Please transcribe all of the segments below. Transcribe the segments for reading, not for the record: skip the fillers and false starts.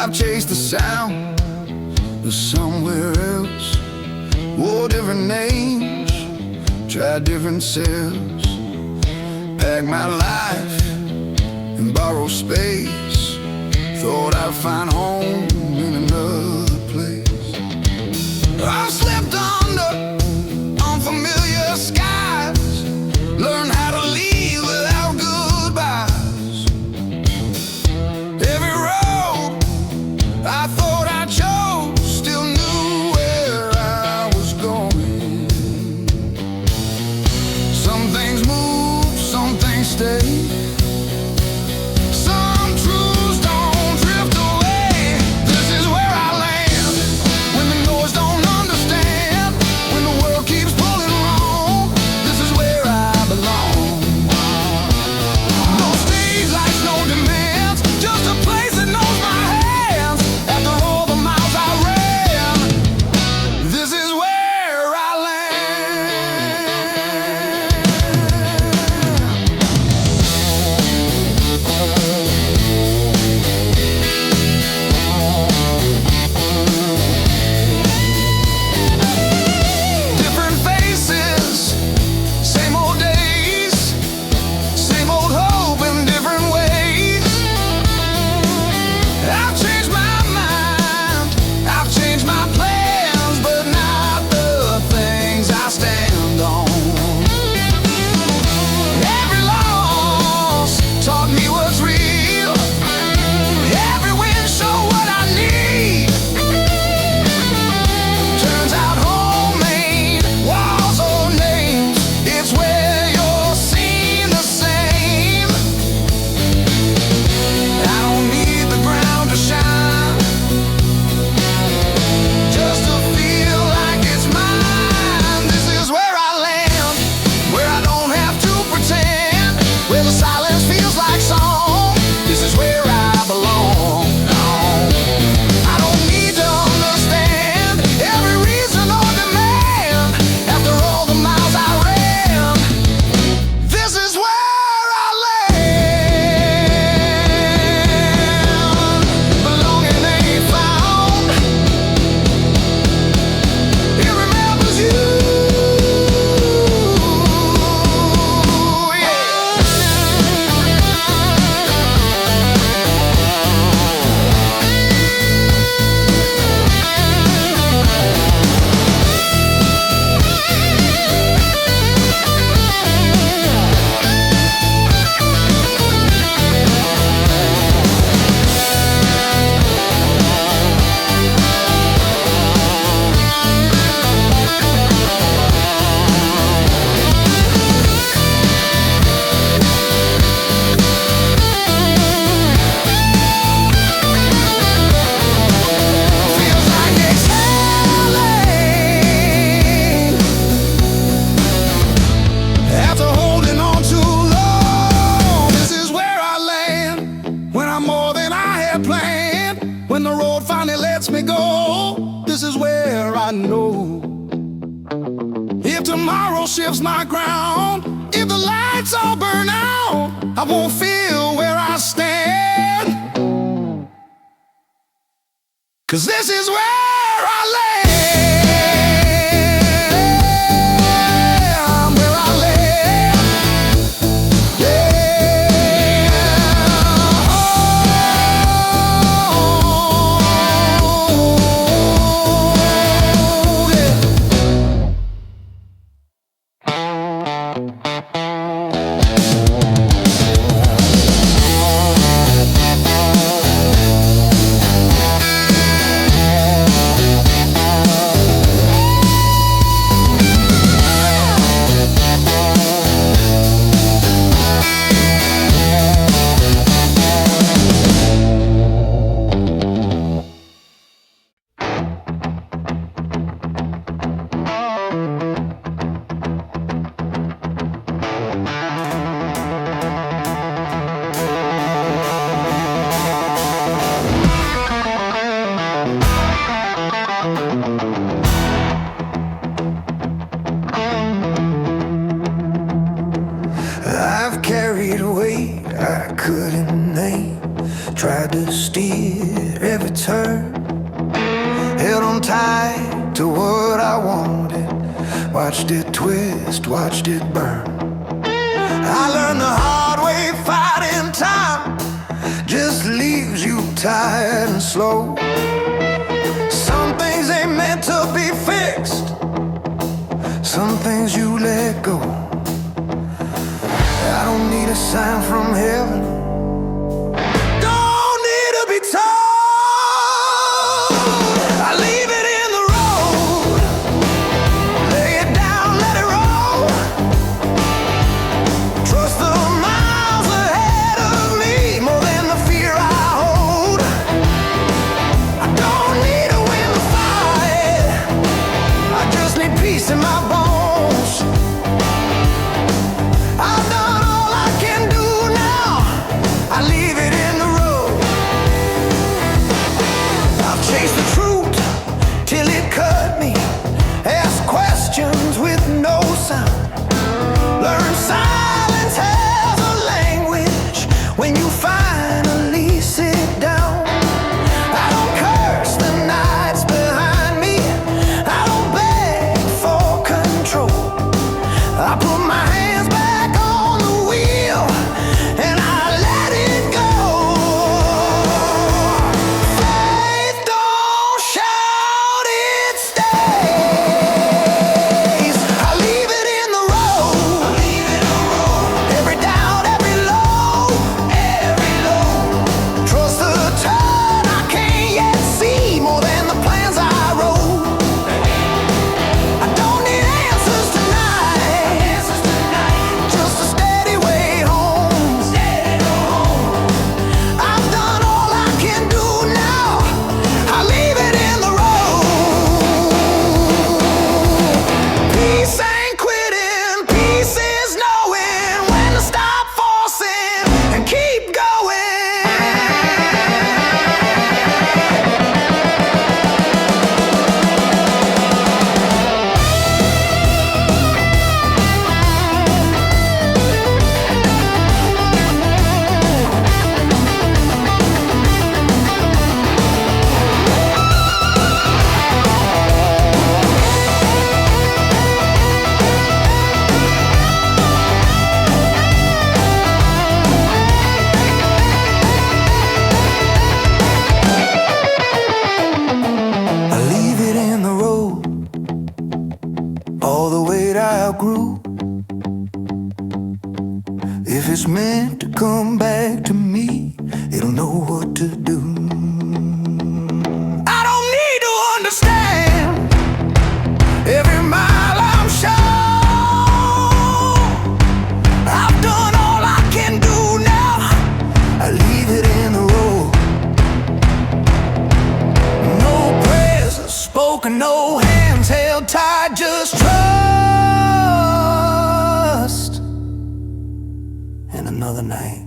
I've chased the sound of somewhere else, wore different names, tried different cells, packed my life and borrowed space, thought I'd find home in another place. I've slept under unfamiliar skies, learned how to leave without goodbyes. Every road I thought I chose still knew where I was going. Some things move, some things stay. Some truths don't drift away. This is where I land when the noise don't understand, when the world keeps pulling wrong. This is where I belong. No stage lights, no demands, just a place that knows my hands. After all the miles I ran, this is where I Different faces, same old days, same old hope in different ways. I've changed my mind, I've changed my plans, but not the things I stand on. Every loss taught me what's real, every win showed what I need. Turns out homemade walls or names, it's where you're seen the same. I don't need the ground to shine, just to feel like it's mine. This is where I land, where I don't have to pretend, where the silence feels like song. This is where I belong. I don't need to understand every reason or demand. After all the miles I ran, this is where I land. Belonging ain't found, it remembers you. Feels like exhaling after holding on too long. This is where I land when I'm more than I had planned, when the road finally lets me go. This is where I know if tomorrow shifts my ground, if the lights all burn out, I won't feel where I stand. 'Cause this is where I land, where I land. Yeah. Oh, yeah. Tried to steer every turn, held on tight to what I wanted. Watched it twist, watched it burn. I learned the hard way, fighting time just leaves you tired and slow. Some things ain't meant to be fixed, some things you let go. I don't need a sign from heaven, don't need to be told. I leave it in the road, lay it down, let it roll. Trust the miles ahead of me more than the fear I hold. I don't need to win the fight, I just need peace in my bones. I've done all I can do now, I leave it in the road. I've chased the truth till it cut me, asked questions with no sound. Learn silence has a language when you finally sit down. I don't curse the nights behind me, I don't beg for control. I put my hands back on the wheel and I let it go. Faith don't shout, it stays. I leave it in the road, every down, every low, trust the turn I can't yet see more than the plans I wrote. I don't need answers tonight, just a steady way home. I've done all I can do now, I leave it in the road. Peace ain't quitting, peace is knowing when to stop forcing and keep going. I leave it in the road, all the weight I outgrew. If it's meant to come back to me, it'll know what to do. I don't need to understand every mile I'm sure. I've done all I can do now, I leave it in the road. No prayers spoken, no hands held tight, just trust and another night.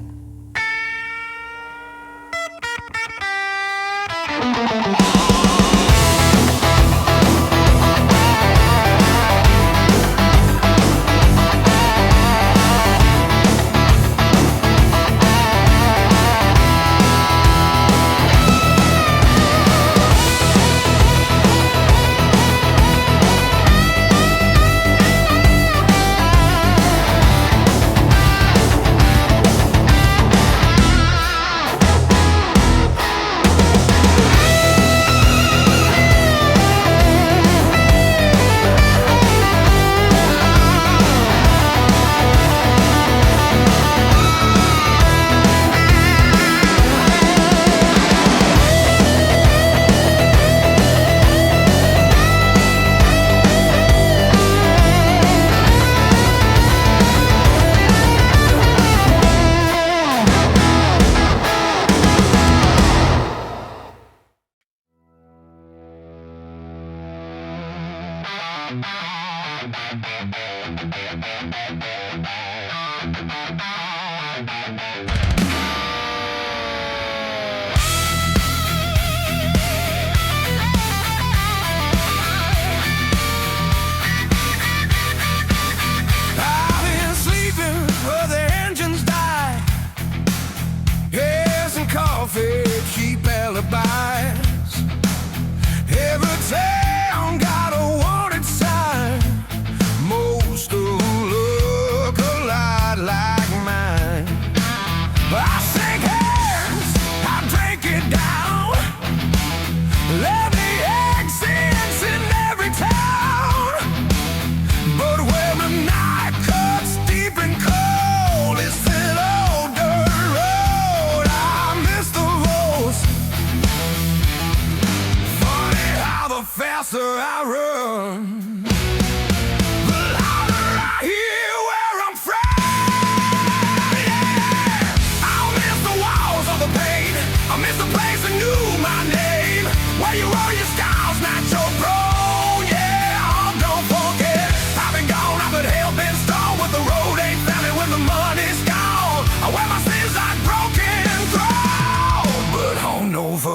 coffee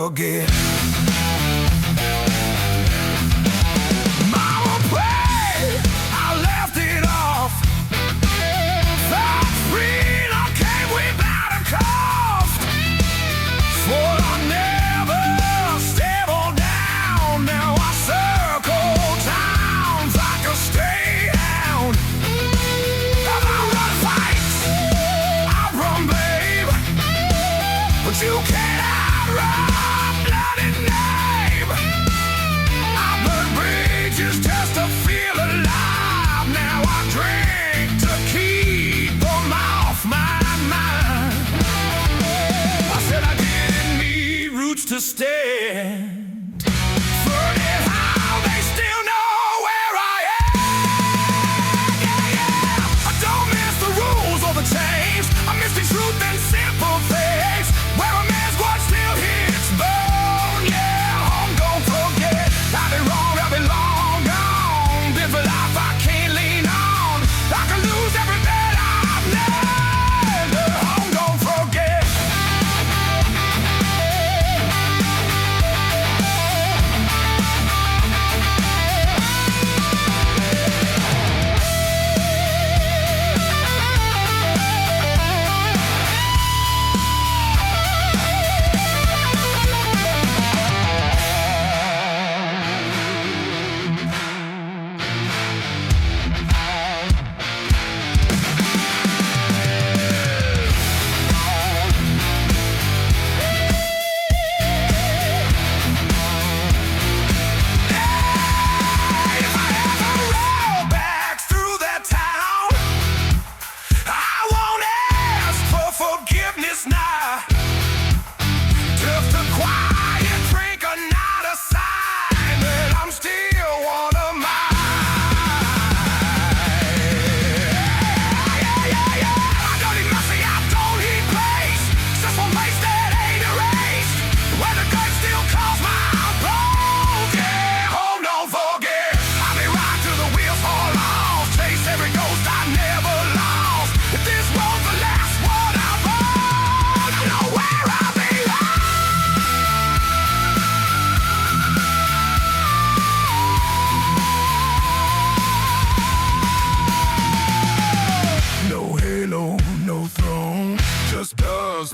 forget. Mama prayed, I left it off. Thought freedom came without a cost. For I never stable down. Now I circle towns like a stayhound. If I run fights, I run, babe, but you can't outrun bloody name. I burn bridges just to feel alive. Now I drink to keep them off my mind. I said I didn't need roots to stand. Forget how they still know where I am. Yeah, yeah. I don't miss the rules or the change. I miss the truth and simple things. Where a man's blood still hits bone. Yeah, home, don't forget. I've been wrong, I've been long gone. Been for life, I can't lean on. I could lose every bet I've never. Home, don't forget.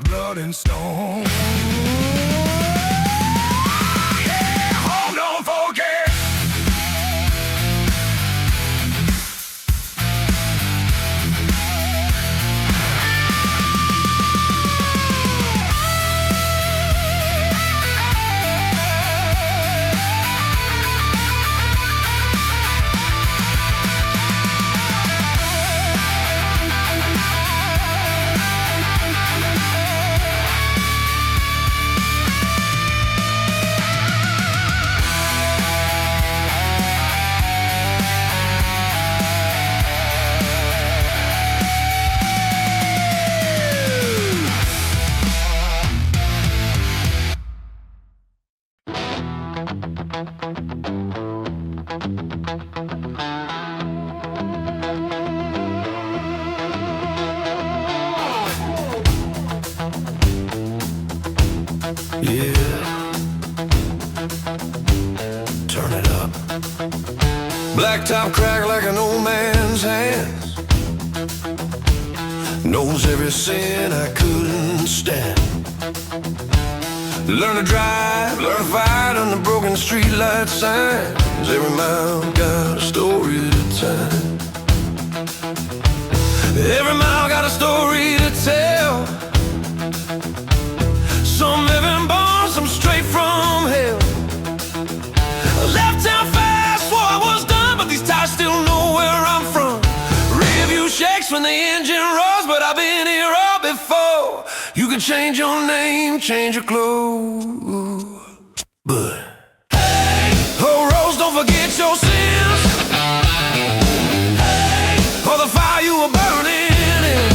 Blood and stone. Yeah, home, don't forget. Turn it up. Blacktop crack like an old man's hands. Knows every sin I couldn't stand. Learn to drive, learn to fight on the broken streetlight signs. Every mile got a story to tell. Every mile got a story to tell. Some living born, some straight from hell. I left town fast, swore I was done, but these tires still know where I'm from. Rear view shakes when the engine roars, but I've been here all before. You can change your name, change your clothes, but hey, oh Rose, don't forget your sins. Hey, or the fire you were burning in.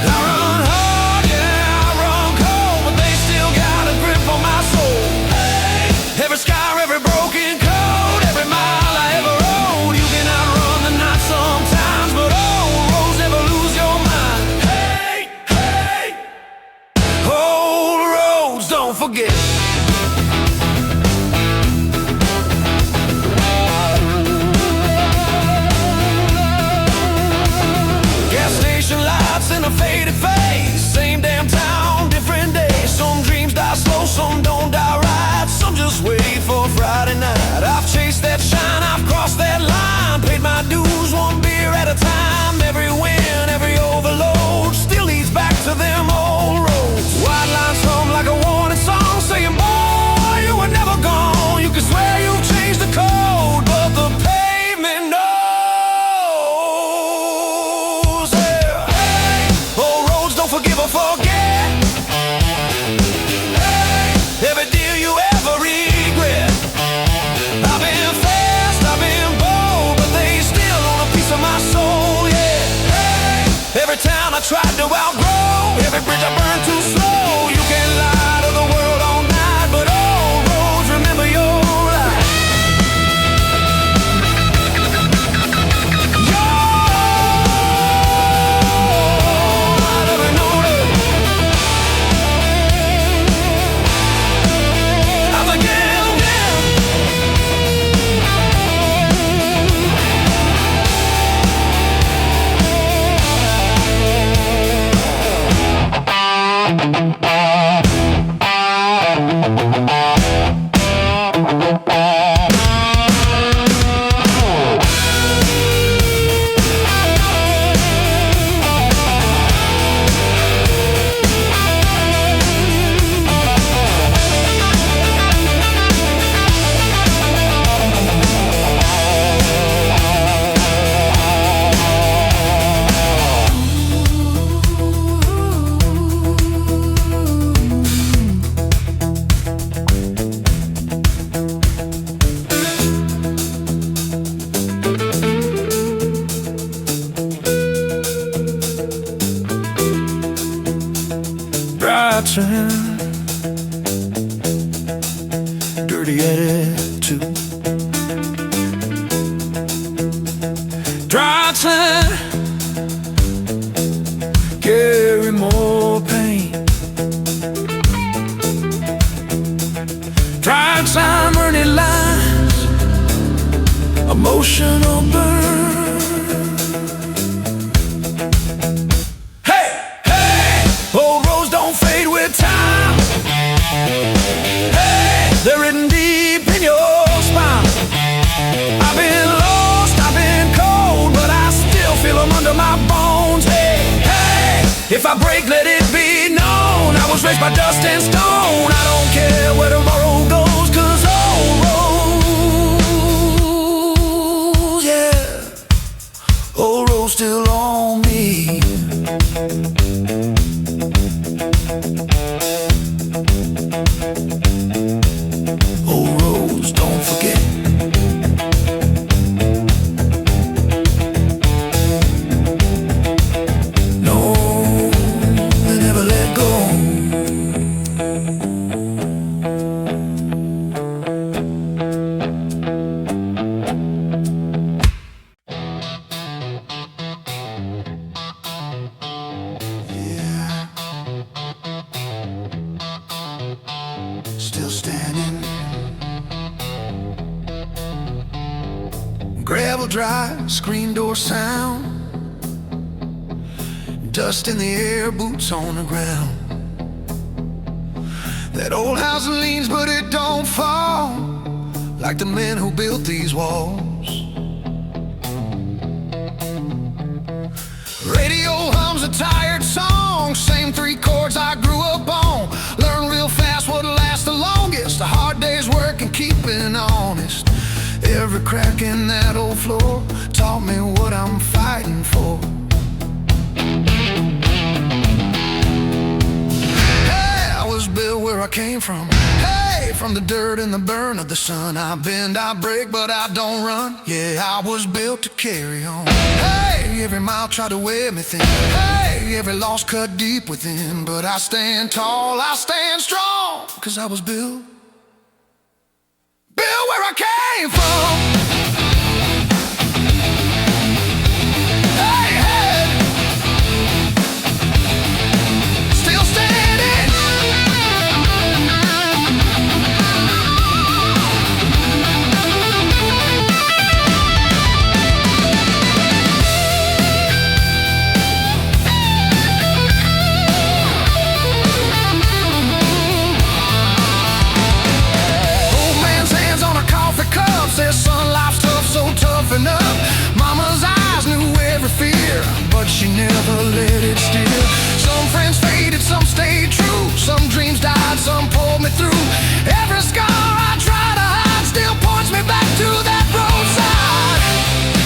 I run hard, yeah, I run cold, but they still got a grip on my soul. Hey, every scar, every broken code, every mile I ever rode. You can outrun the night sometimes, but oh Rose, never lose your mind. Hey, hey, old roads don't forget. Gas station lights in a faded face, same damn town, different day. Some dreams die slow, some don't die right, some just wait for Friday night. I've chased that shine, I've crossed that line, paid my dues one beer at a time. Every win, every overload still leads back to them old roads. White lines hum like a warning song, saying, boy, you were never gone. You can swear you've changed the code, but the pavement knows. Yeah. Hey, old roads don't forgive or forget. Hey, every deal you ever regret. I've been fast, I've been bold, but they still own a piece of my soul. Yeah. Hey, every town I tried to outgrow, every bridge I burned too slow. You can lie to the world all night, but old roads remember your life. Dirty attitude. Dry time, carry more pain. Dry time, earning lines, emotional burn. Hey, hey, old roads don't fade with time. Hey, they're written deep in your spine. I've been lost, I've been cold, but I still feel them under my bones. Hey, hey, if I break, let it be known I was raised by dust and stone. I don't care where tomorrow goes, 'cause old roads, yeah, old roads still on me. Old roads, don't forget. No, they never let go. Yeah. Still standing. Gravel drive, screen door sound, dust in the air, boots on the ground. That old house leans, but it don't fall, like the men who built these walls. Radio hums a tired song, same three chords I grew up on. Learn real fast what'll last the longest, a hard day's work and keeping honest. Every crack in that old floor taught me what I'm fighting for. Hey, I was built where I came from. Hey, from the dirt and the burn of the sun. I bend, I break, but I don't run. Yeah, I was built to carry on. Hey, every mile tried to wear me thin. Hey, every loss cut deep within. But I stand tall, I stand strong, 'cause I was built where I came from. Hey, hey, still standing. never let it steer. Some friends faded, some stayed true. Some dreams died, some pulled me through. Every scar I try to hide still points me back to that roadside.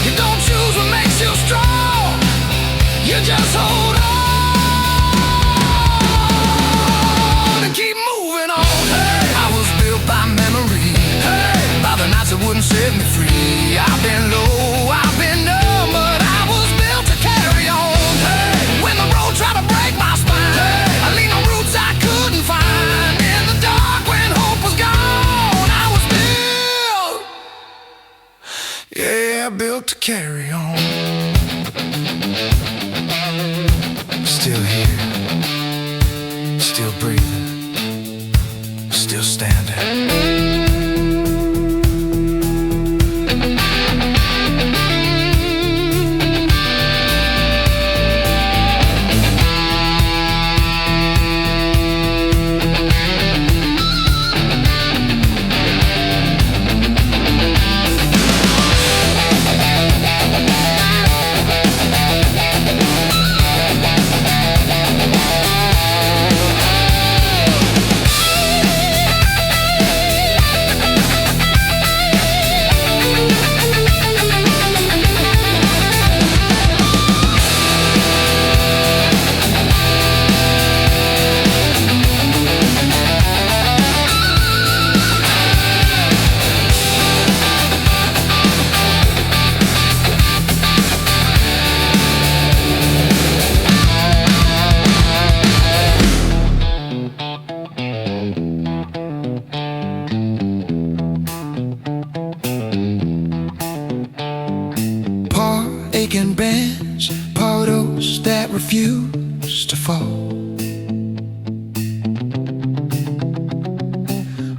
You don't choose what makes you strong, you just hold on and keep moving on. Hey, I was built by memory, hey, by the nights that wouldn't set me free. I've been low, I've been numb, but I was built to carry on. Hey, when the road tried to break my spine, hey, I leaned on roots I couldn't find. In the dark when hope was gone, I was built, yeah, built to carry on. Still here, still breathing, still standing. Aching bands, puddles that refuse to fall.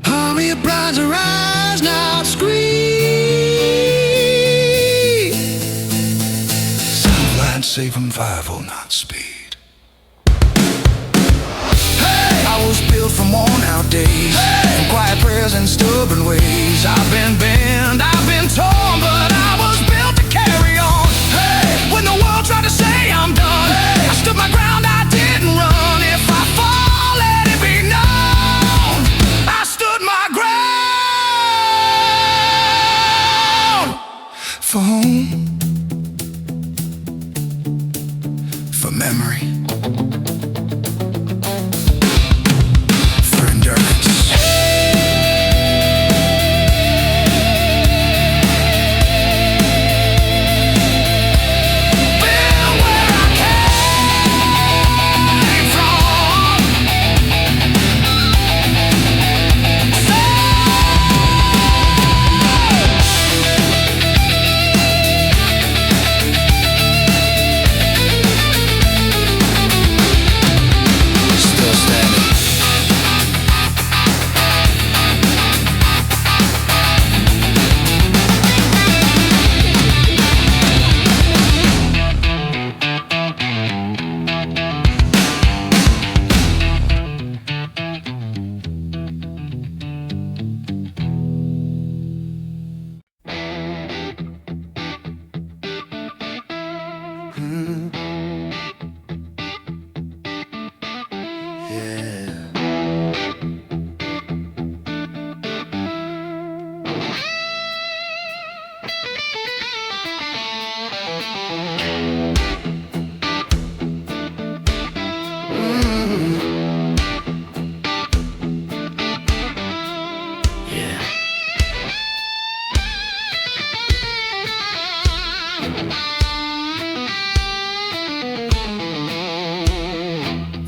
Army of brides arise, now scream. Sunlight, save 'em 509 speed. Hey, I was built from worn out days, hey, from quiet prayers and stubborn ways. I've been bent, I've been torn, but I was built to carry on. When the world tried to say I'm done, hey, I stood my ground, I didn't run. If I fall, let it be known, I stood my ground. For home, for memory, for endurance.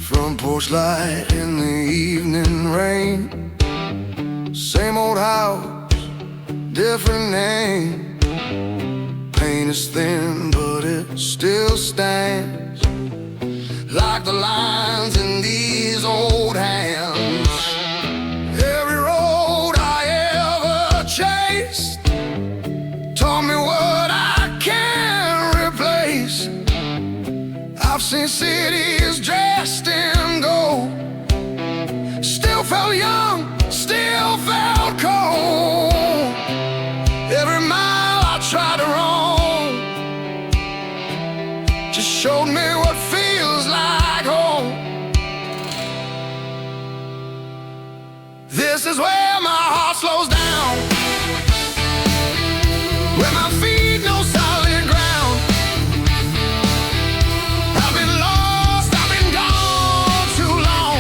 Front porch light in the evening rain. Same old house, different name. Paint is thin, but it still stands like the lines in these old hands. Every road I ever chased taught me what I can't replace. I've seen cities dressed in gold, still felt young, still felt cold. Every mile I tried to roam just showed me This is where my heart slows down, where my feet know solid ground. I've been lost, I've been gone too long,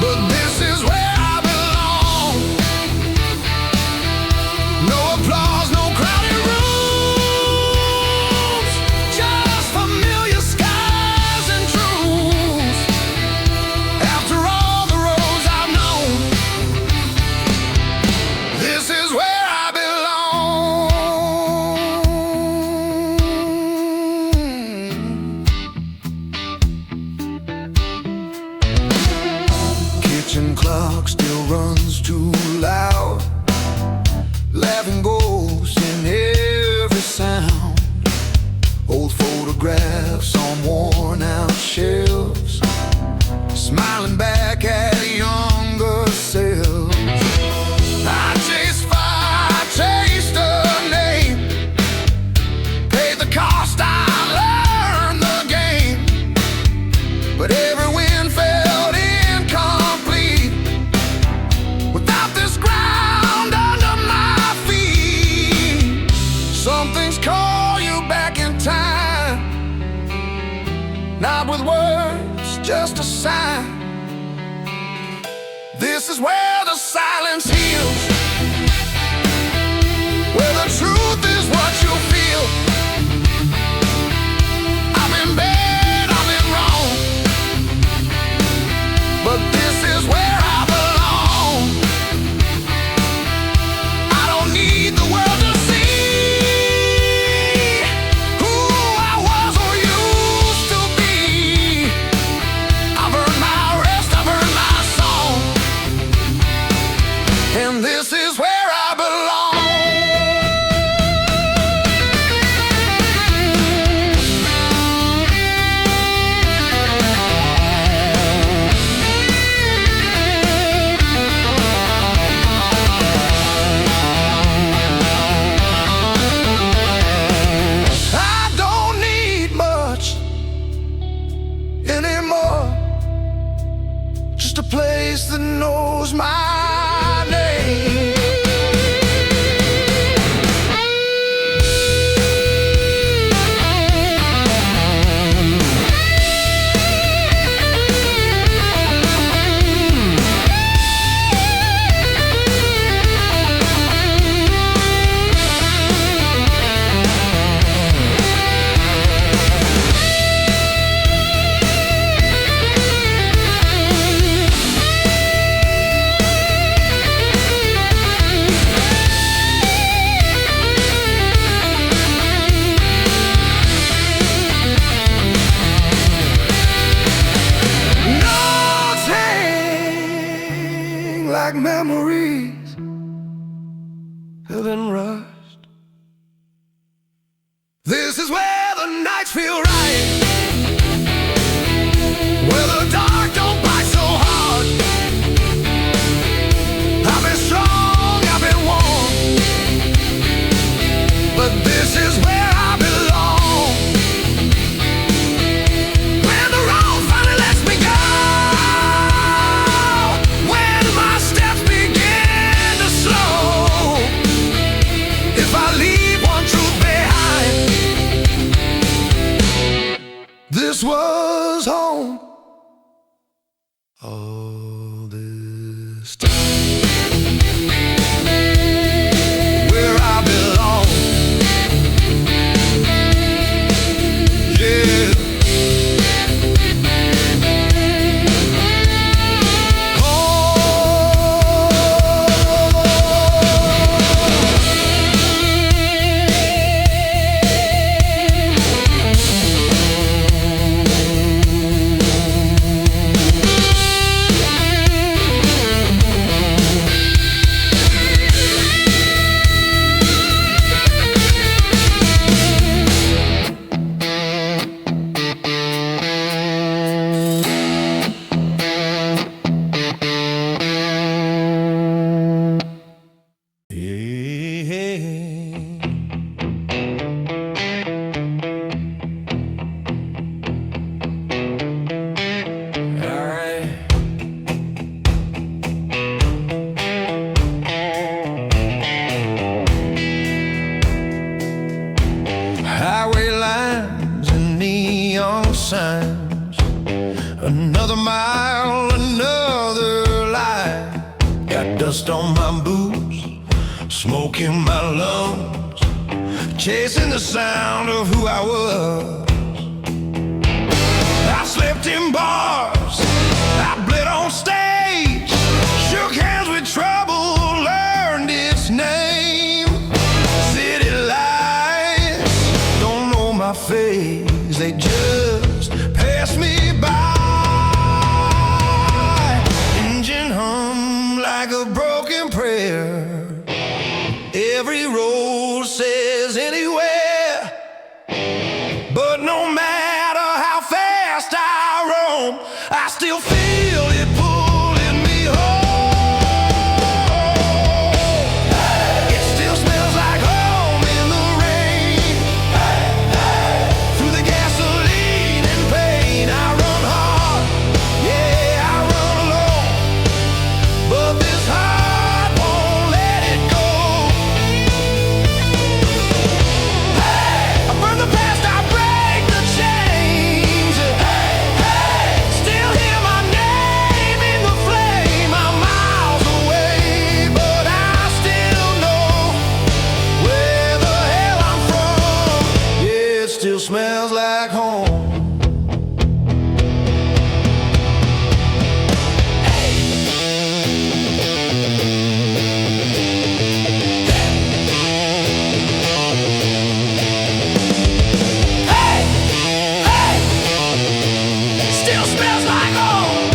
but this is where I belong. No applause, no crowded rooms, just familiar skies and truths. After all the roads I've known, this is where I belong. Kitchen clock still runs too loud, laughing ghosts in every sound. Old photographs on worn out shelves, smiling back at younger selves. I chased fire, chased a name, paid the cost, I learned the game. But every win felt incomplete without this ground under my feet. Some things call you back in time, not with words, just a sign. This is where the silence heals, where the truth is what you feel. I've been bad, I've been wrong, but this is where I belong. I don't need the world to see who I was or used to be. I've earned my rest, I've earned my song, and this is where I belong. I don't need much anymore, just a place that knows my name. Nothing like memories have been rushed. This is where the nights feel right, where the dark don't bite so hard. I've been strong, I've been warm, but this is where I belong. When the road finally lets me go, when my steps begin to slow, if I leave one truth behind, this was home all this time, where I belong. Yeah. dust on my boots, smoke in my lungs, chasing the sound of who I was. I slept in bars, I bled on stage, shook hands with trouble, learned its name. City lights don't know my face, they just pass me by. Engine hum like a broken prayer, every road says anywhere. But no matter how fast I roam, I still feel it pulling me home. It still smells like home in the rain. Through the gasoline and pain, I run hard, yeah, I run alone. But this heart won't let it go. I burn the past, I break the chains. Still hear my name in the flame. I'm miles away, but I still know where the hell I'm from. Yeah, it still smells like home. Still smells like home.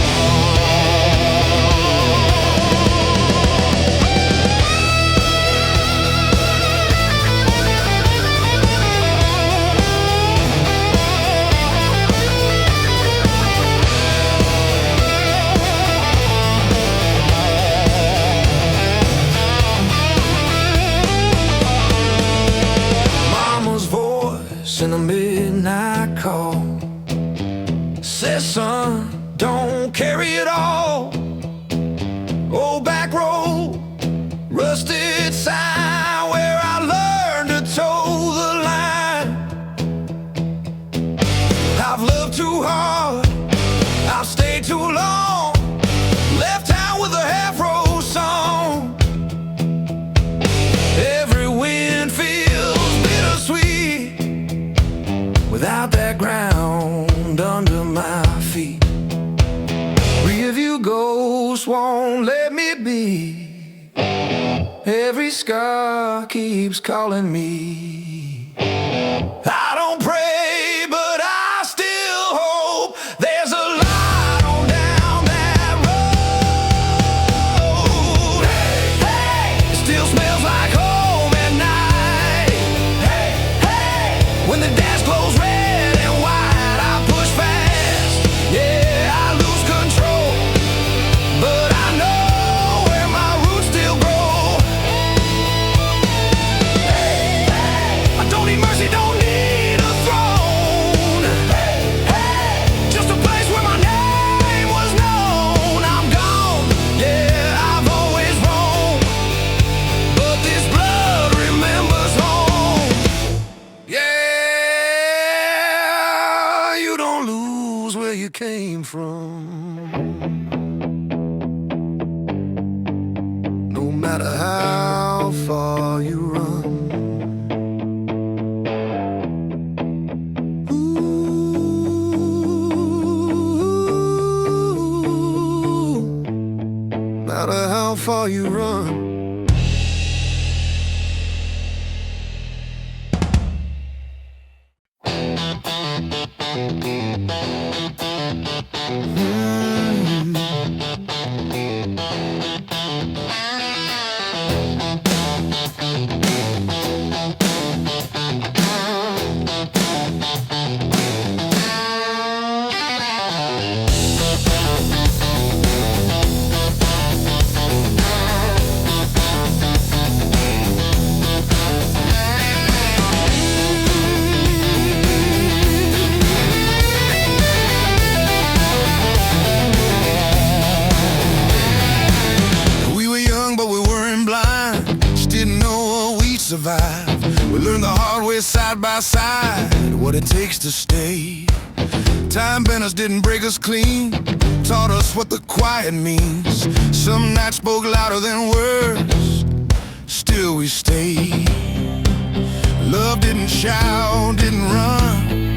Mama's voice in the midnight call says, son, don't carry it all. Old back road, rusted sign where I learned to toe the line. I've loved too hard, I've stayed too long, left town with a half-road song. Every wind feels bittersweet without that ground under my feet. Rearview ghosts won't let me be. Every scar keeps calling me. I don't pray, but I still hope there's a light on down that road. It still smells like home at night. When the dash glows red and white, I push fast, yeah, I lose control. But I know where my roots still grow. I don't need mercy, don't need a throne. Just a place where my name was known. I'm gone, yeah, I've always roamed, but this blood remembers home. Yeah, you don't lose where you came from, no matter how far you run. Ooh, no matter how far you run. Survive. We learned the hard way side by side what it takes to stay. Time benders didn't break us clean, taught us what the quiet means. Some nights spoke louder than words, still we stayed. Love didn't shout, didn't run,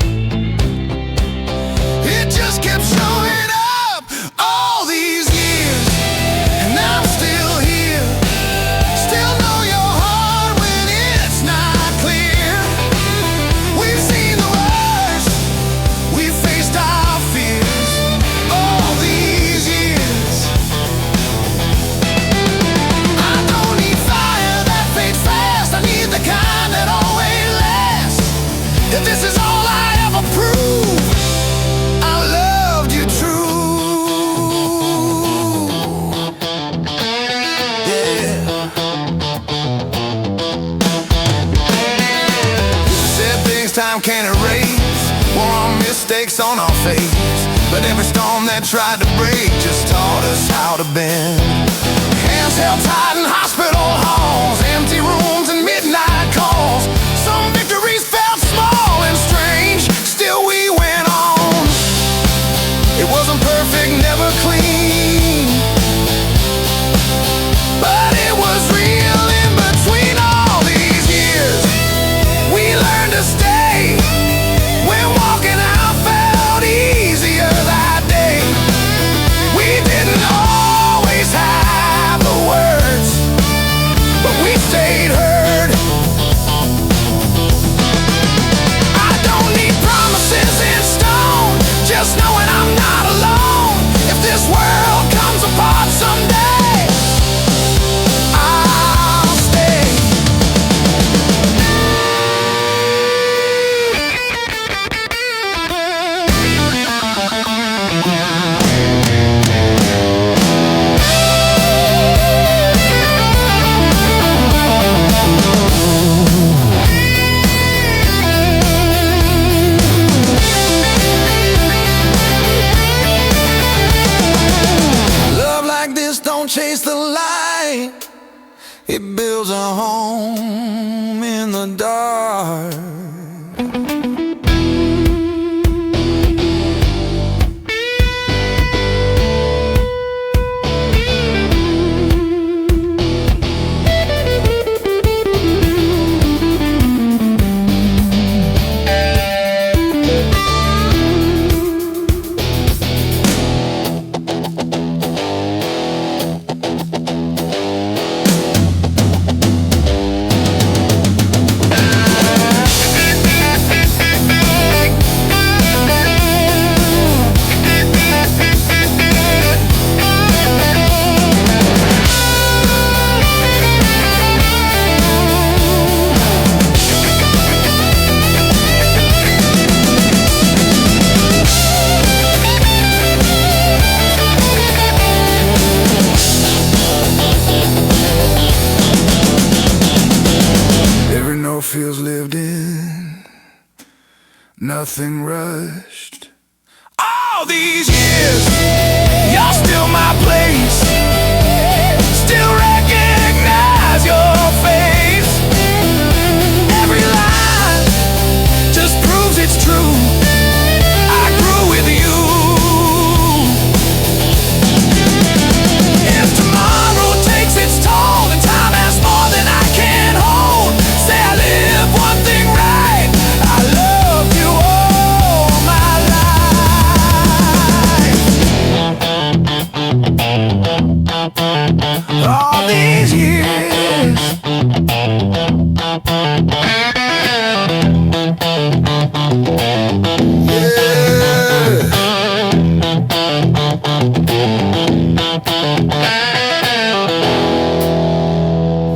it just kept showing up all these years. And I'm still here, still know your heart when it's not clear. We've seen the worst, we've faced our fears all these years. I don't need fire that fades fast, I need the kind that always lasts. If this is all I ever prove, I loved you true. Yeah. You said things time can't erase, wore our mistakes on our face. But every storm that tried to break just taught us how to bend. Hands held tight in hospital halls, empty rooms and midnight calls. Some victories felt small and strange, still we went on. It wasn't perfect, never clean, but it was real in between all these years. We learned to stay when walking out felt easier that day. We didn't always have the words, but we stayed heard. I don't need promises in stone, just knowing I'm not alone. If this world comes apart someday, I'll stay. Love like this don't chase the light, it builds a home in the dark. Every note feels lived in, nothing rushed. All these years, you're still my place, still recognize your face. Every line just proves it's true, I grew with you. If tomorrow takes its toll and time has more than I can hold, say I live one thing right, I love you all my life. All these years,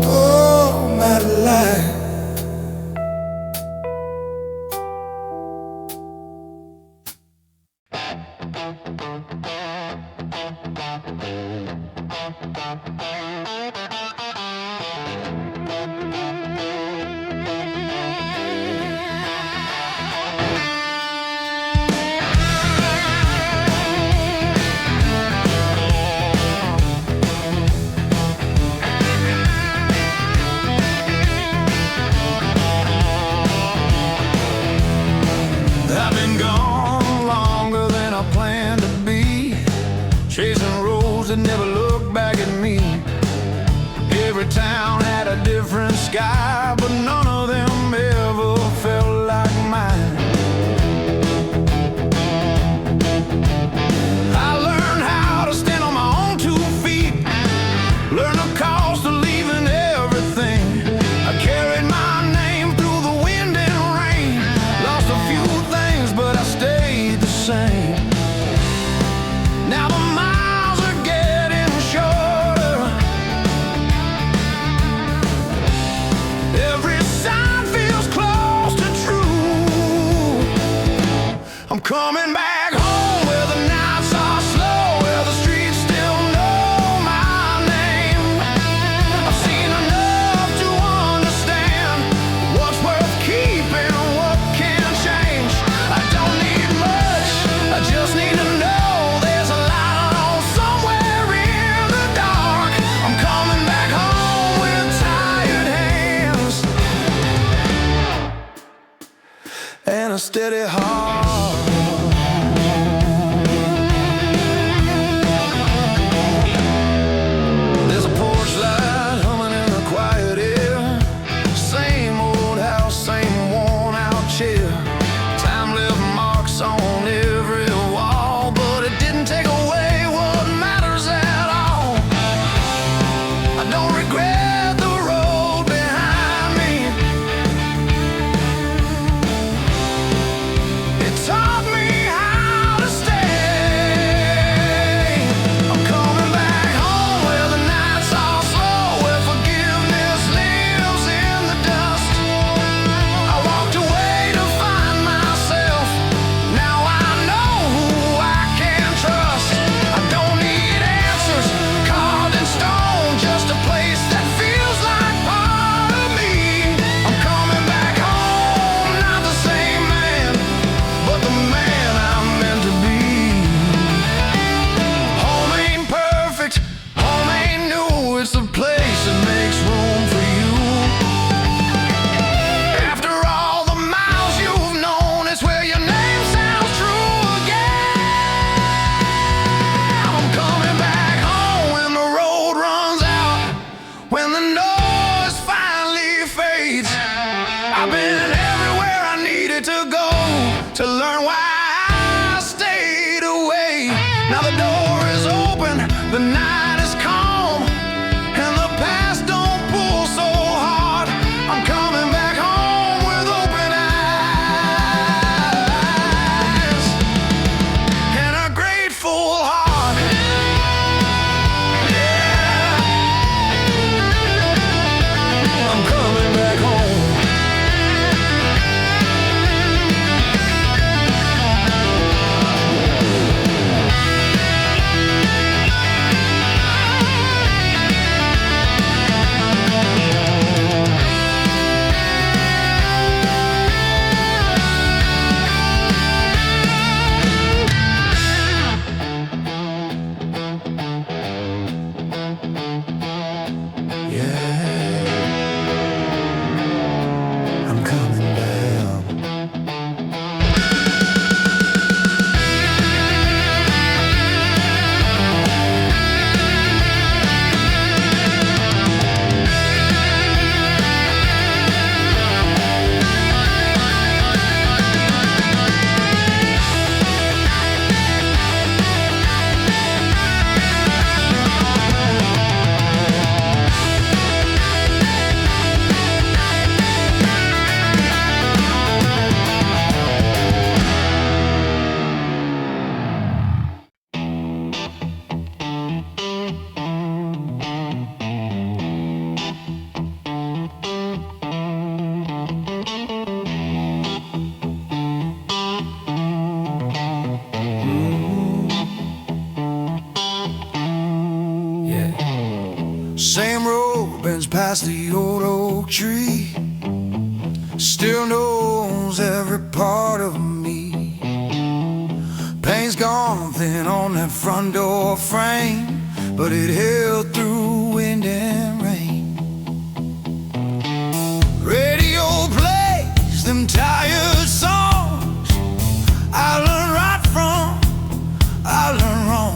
all my life. I've been gone longer than I planned to be, chasing roads those that never looked back at me. Every town had a different sky, but none of them ever felt like mine. I learned how to stand on my own 2 feet, learned the cost of leaving everything. I carried my name through the wind and rain, lost a few things, but I stayed the same. Now the miles are getting shorter, every sign feels close to true. I'm coming back home where the nights are slow, where the streets still know my name. I've seen enough to understand what's worth keeping, what can change. I don't need much, I just need to know there's a light on somewhere in the dark. I'm coming back home with tired hands and a steady heart. There's a porch light humming in the quiet air, same old house, same worn out chair. Time left marks on every wall, but it didn't take away what matters at all. I don't regret the road behind me, it taught me how to stay. I'm coming back home where the nights are slow, where forgiveness lives in the dust. I walked away to find myself, now I know who I can trust. I don't need answers carved in stone, just a place that feels like part of me. I'm coming back home, not the same man, but the man I'm meant to be. Home ain't perfect, home ain't new, it's the place that makes room for you. After all the miles you've known, it's where your name sounds true again. I'm coming back home when the road runs out, when the noise finally fades. I've been everywhere I needed to go to learn why I stayed away. Now the door is open, the night is calm, and the past don't pull so hard. I'm coming back home with open eyes and a grateful heart. Yeah, I'm coming back home. Yeah, I'm coming down. Same road bends past the old oak tree, still knows every part of me. Paint's gone thin on that front door frame, but it held through wind and rain. Radio plays them tired songs I learned right from, I learned wrong.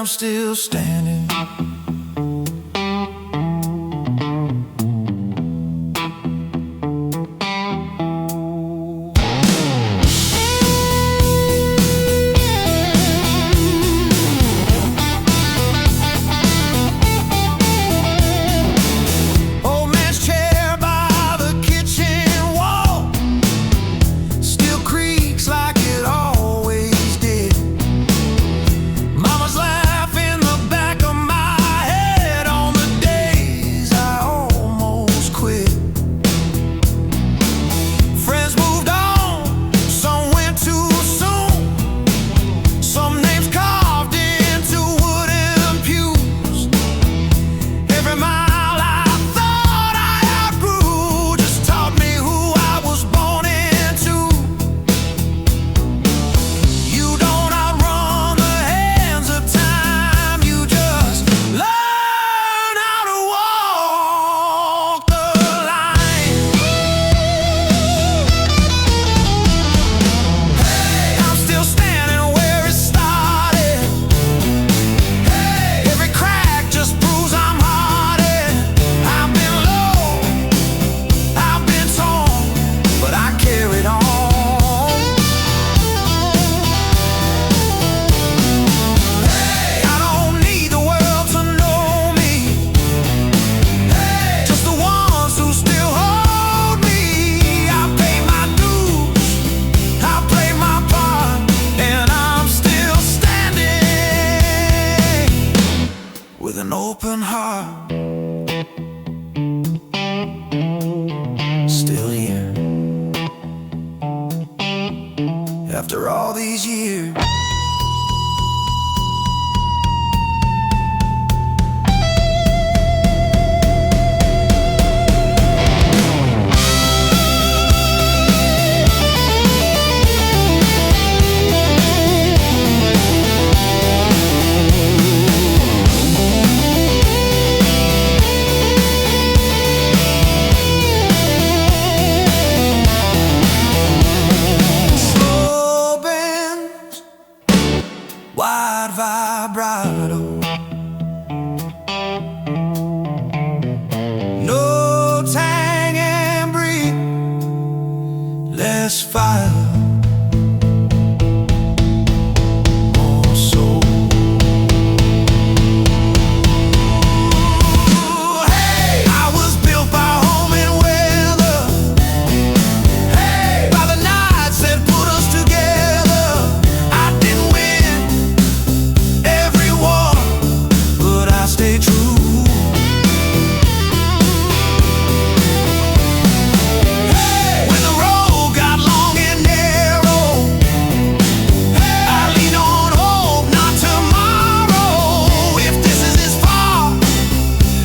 I'm still standing. An open heart, still here after all these years. Wide vibrato, no tang and breathe, less fire, more soul. Hey, I was built by home and weather, hey, by the nights that put us together. I didn't win every war, but I stay true. Hey, when the road got long and narrow, hey, I lean on hope, not tomorrow. If this is as far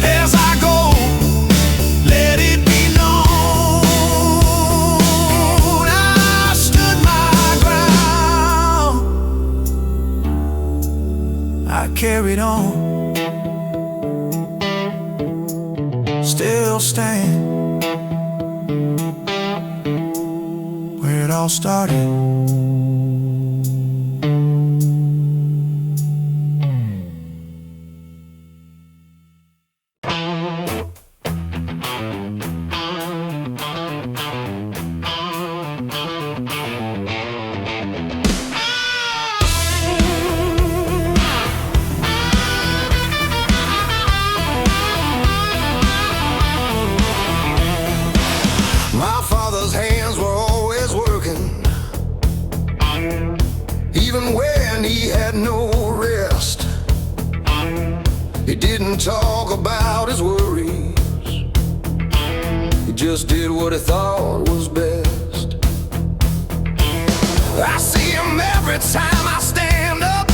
as I go, let it be known. I stood my ground, I carried on, still stand where it all started. My father's hands were always working, even when he had no rest. He didn't talk about his worries, he just did what he thought was best. I see him every time I stand up,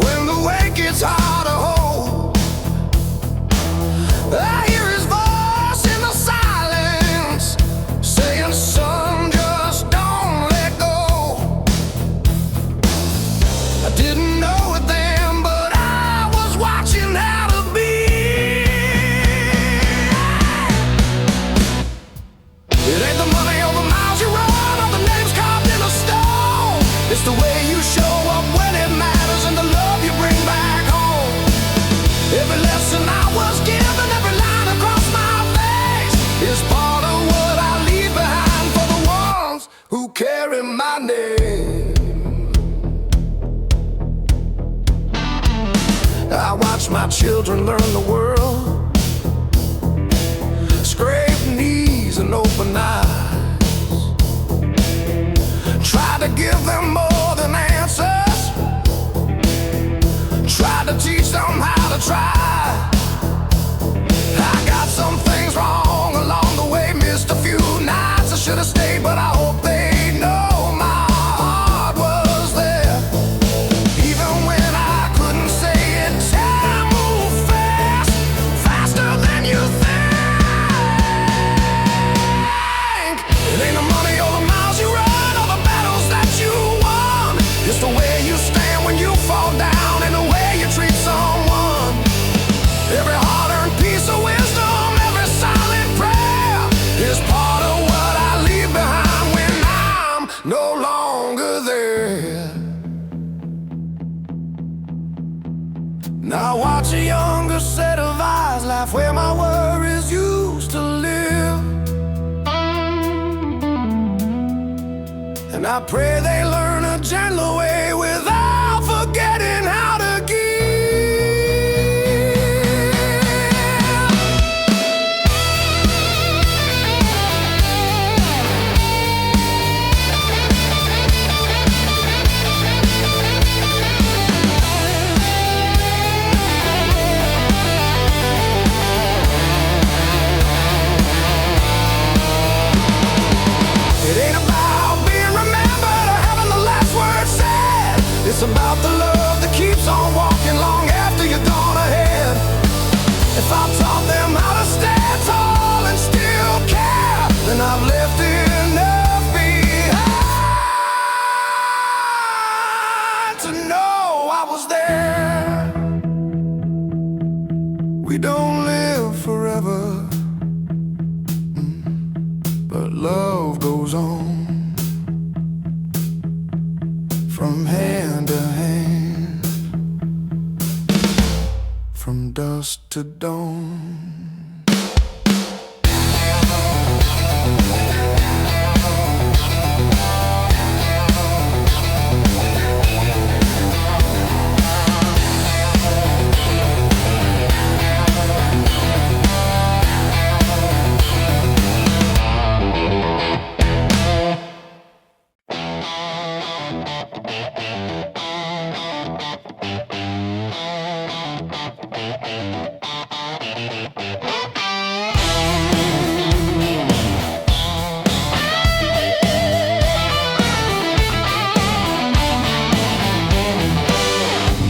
when the weight gets hard to hold. I hear his voice in the silence, saying, son, just don't let go. I didn't know it then, but I was watching how to be. It ain't the money or the miles you run or the names carved in a stone. carry my name. I watch my children learn the world, scrape knees and open eyes, try to give them more than answers, try to teach them how to try. I got some things wrong along the way, missed a few nights I should have stayed, but I hope they know my heart was there. Even when I couldn't say it, time moved fast, faster than you think. It ain't the money or the miles you run or the battles that you won. It's the way you stand when you fall down and the way you treat someone. Every hard-earned piece of wisdom, every silent prayer is part of what I leave behind when I'm no longer there. Now watch a younger set of eyes laugh where my worries used to live, and I pray they learn a gentler way without forgetting how to give. It ain't about being remembered or having the last word said. It's about the love that keeps on walking long after you're gone ahead. If I've taught them how to stand tall and still care, then I've left enough behind to know I was there. We don't live forever, but love goes on from hand to hand, from dusk to dawn.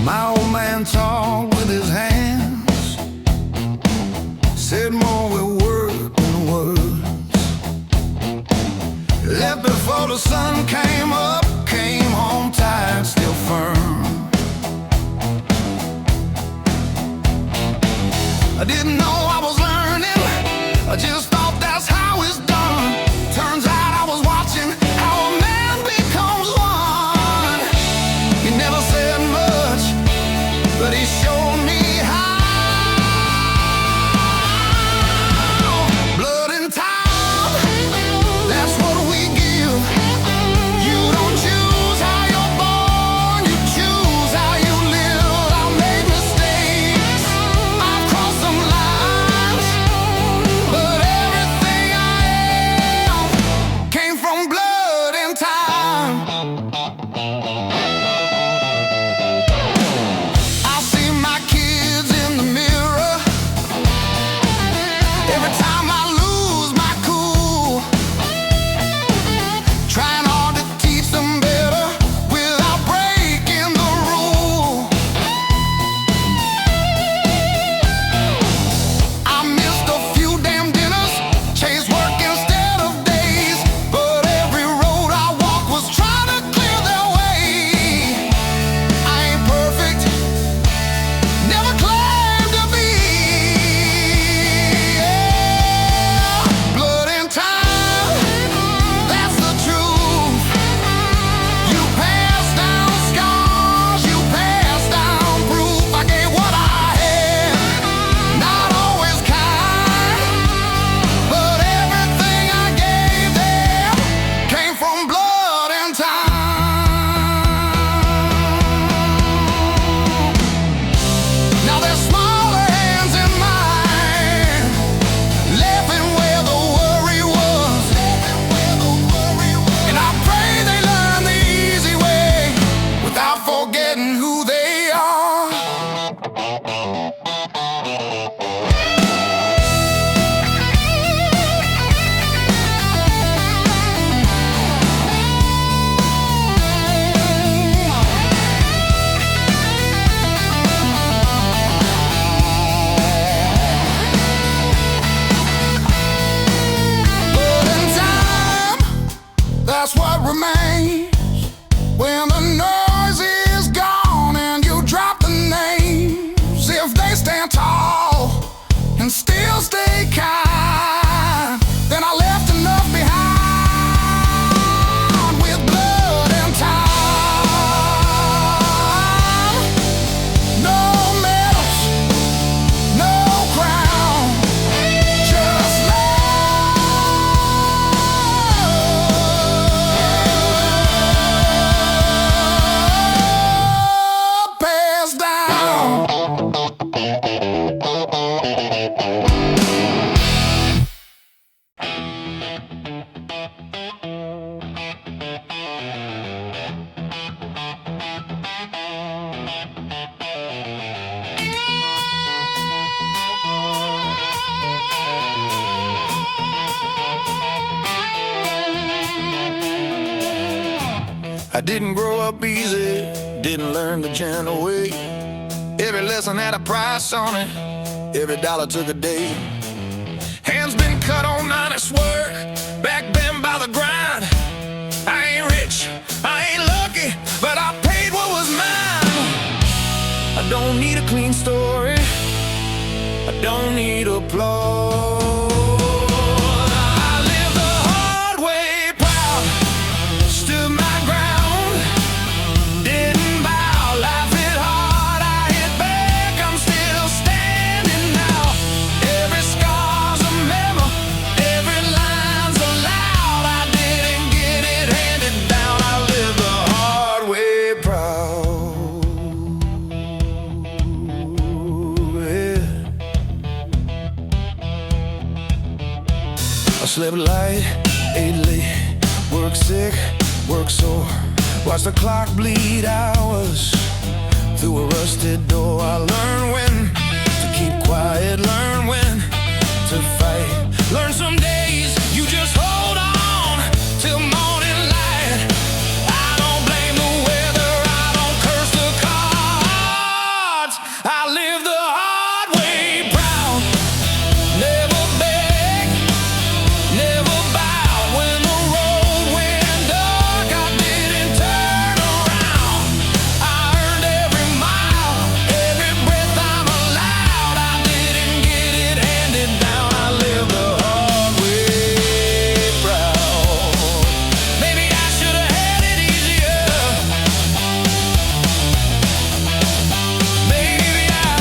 My old man talked with his hands, said more with words than words. Left before the sun came up, came home tired, still firm. I didn't know I was learning, I just thought that's how it's done. Turns out I was watching how a man becomes one. He never said much, but he showed me how. Blood and time, that's what we give. You don't choose how you're born, you choose how you live. I made mistakes, I've crossed some lines, but every remains when the noise is gone and you drop the names. If they stand tall and still stay kind, then I left enough behind with blood and time. No medals, no crown, just love passed down. I didn't grow up easy, didn't learn the gentle way. Every lesson had a price on it, every dollar took a day. Hands been cut on honest work, back bent by the grind. I ain't rich, I ain't lucky, but I paid what was mine. I don't need a clean story, I don't need applause. I slept light, ate late, work sick, work sore. Watch the clock bleed hours through a rusted door. I learned when to keep quiet, learn when to fight. Learn some days you just hold on till morning light. I don't blame the weather, I don't curse the cards. I live the hard way proud, never beg, never bow. When the road went dark, I didn't turn around. I earned every mile, every breath I'm allowed. I didn't get it handed down. I live the hard way proud. Maybe I should have had it easier. Maybe I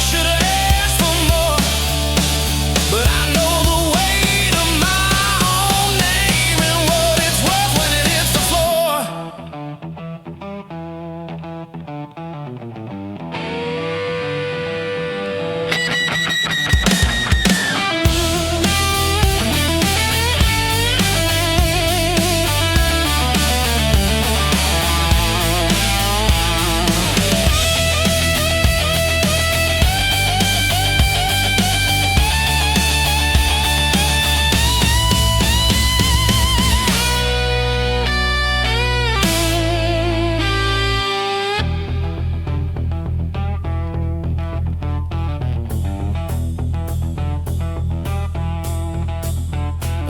should have asked for more. But I know the weight of my own name and what it's worth when it hits the floor.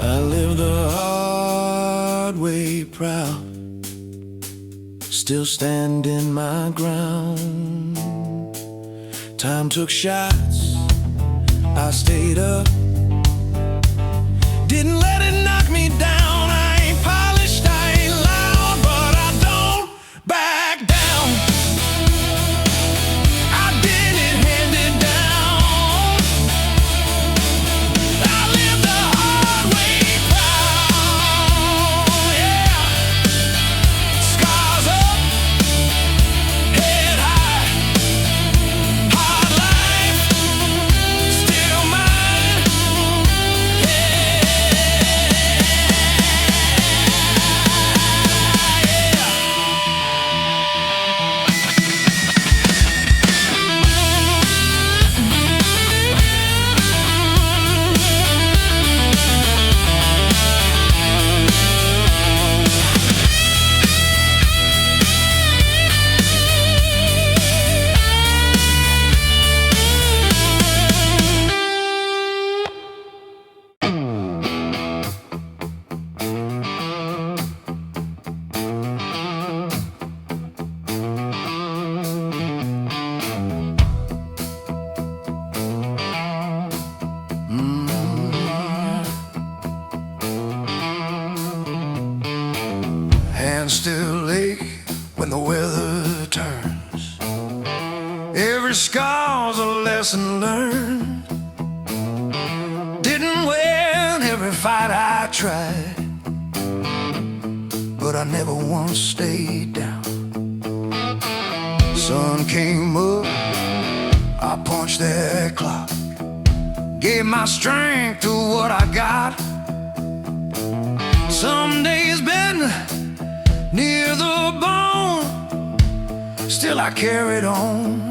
I live the hard way proud, still standing my ground. Time took shots, I stayed up, didn't let it knock me down. I ain't polished, I ain't loud, but I don't back down. I didn't hand it down. I live the hard way proud, yeah. Scars up, head high, hard life, still mine, yeah. standstill lake when the weather turns. Every scar's a lesson learned. Didn't win every fight I tried, but I never once stayed down. Sun came up, I punched that clock, gave my strength to what I got. Some days been near the bone, still I carried on.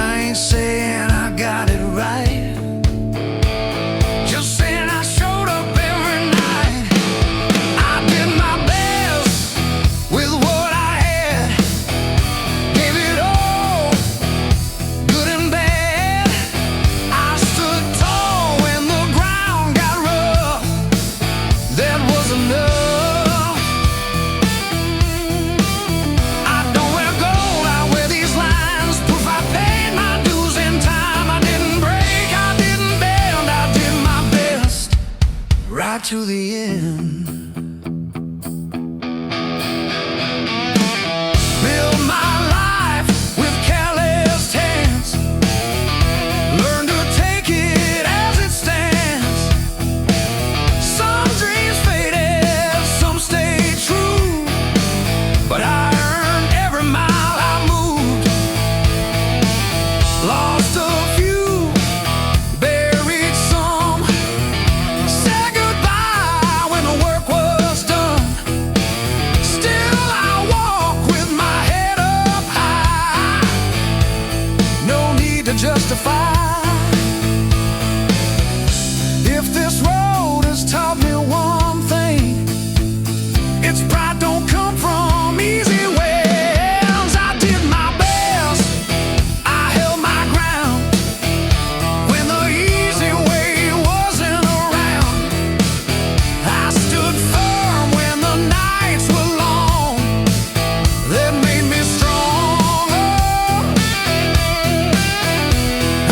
I ain't saying I got it right, just saying I showed up every night. I did my best with what I had, gave it all, good and bad. I stood tall when the ground got rough. That was enough. I don't wear gold, I wear these lines, proof I paid my dues in time. I didn't break, I didn't bend, I did my best right to the end. Build my life with calloused hands, learn to take it as it stands. Some dreams faded, some stayed true, but I earned every mile I moved. Lost a few, buried some, said goodbye when the work was done. Still I walk with my head up high, no need to justify. If this road has taught me one thing, it's pride don't come from easy wins. I did my best, I held my ground when the easy way wasn't around. I stood firm when the nights were long, that made me stronger.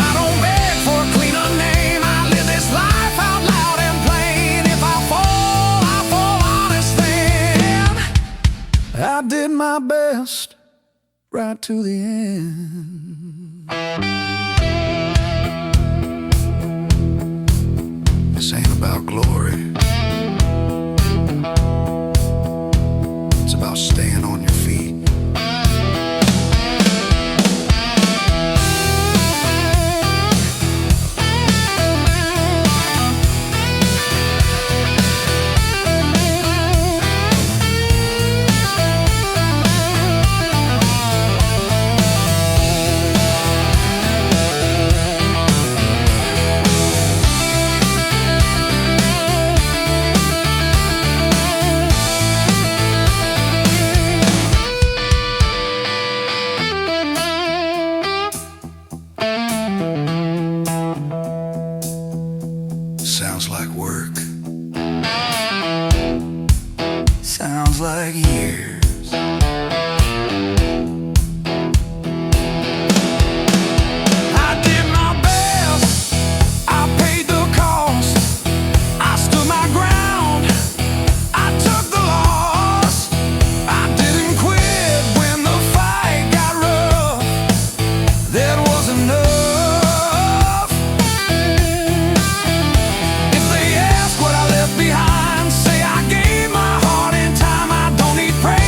I don't beg for a cleaner name, I live this life out loud and plain. If I fall honest then. I did my best right to the end. This ain't about glory, it's about staying on your feet. Sounds like work, sounds like years. I did my best, I paid the cost, I stood my ground, I took the loss. I didn't quit when the fight got rough, that was enough. If they ask what I left behind, say I gave my heart in time. I don't need praise,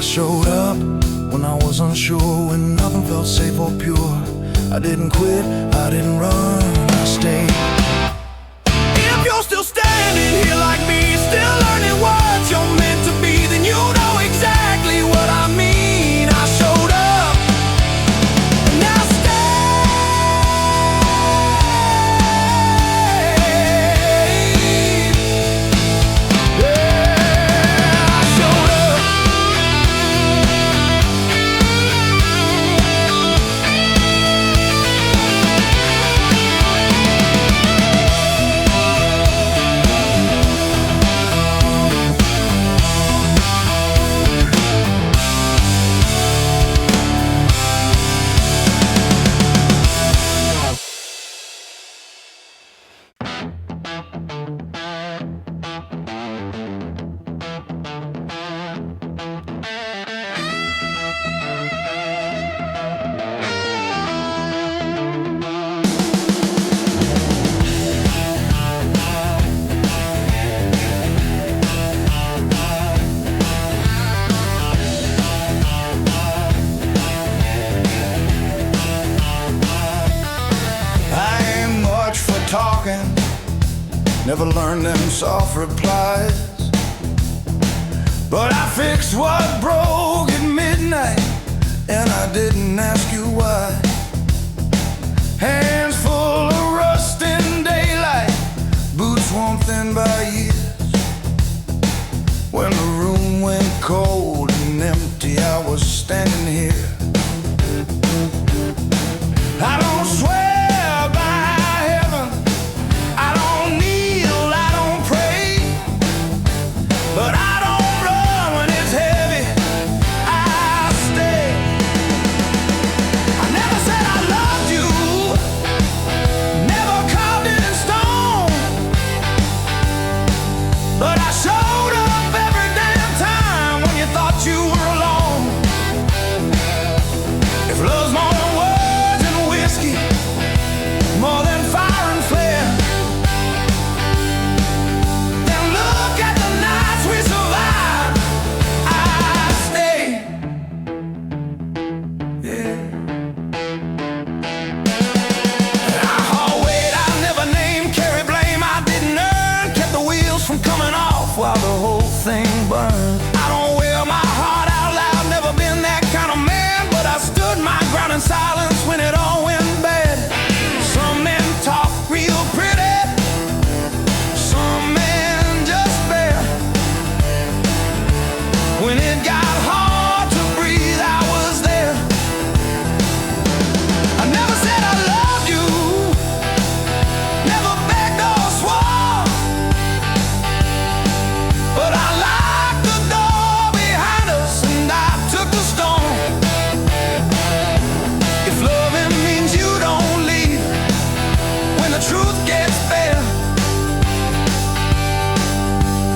showed up when I was unsure, when nothing felt safe or pure. I didn't quit, I didn't run, I stayed. If you're still standing here like me, still learning what you're meant to be, then you know exactly what I mean. I showed up, and now talking, never learned them soft replies. But I fixed what broke at midnight, and I didn't ask you why. Hands full of rust in daylight, boots worn thin by years. When the room went cold and empty, I was standing here. I don't swear while the whole thing burned. I don't wear my heart out loud, never been that kind of man, but I stood my ground in silence when it all went bad. Some men talk real pretty, some men just bear. When it got hard to breathe, I was there. I never said I loved you, never begged or swore, but I locked the door behind us and I took the storm. If loving means you don't leave when the truth gets bare,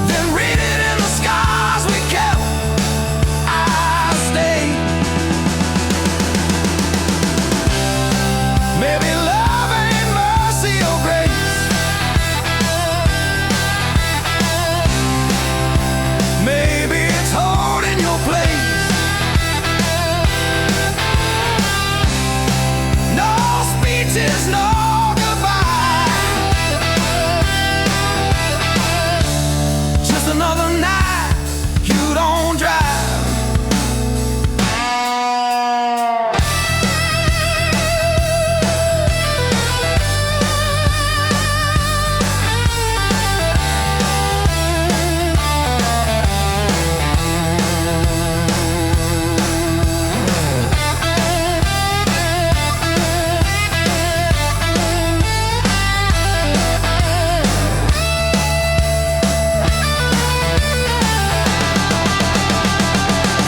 then read it in the scars we kept. I stayed. Maybe love ain't mercy or grace, maybe it's holding your place. No speeches, no goodbye, just another night you don't drive.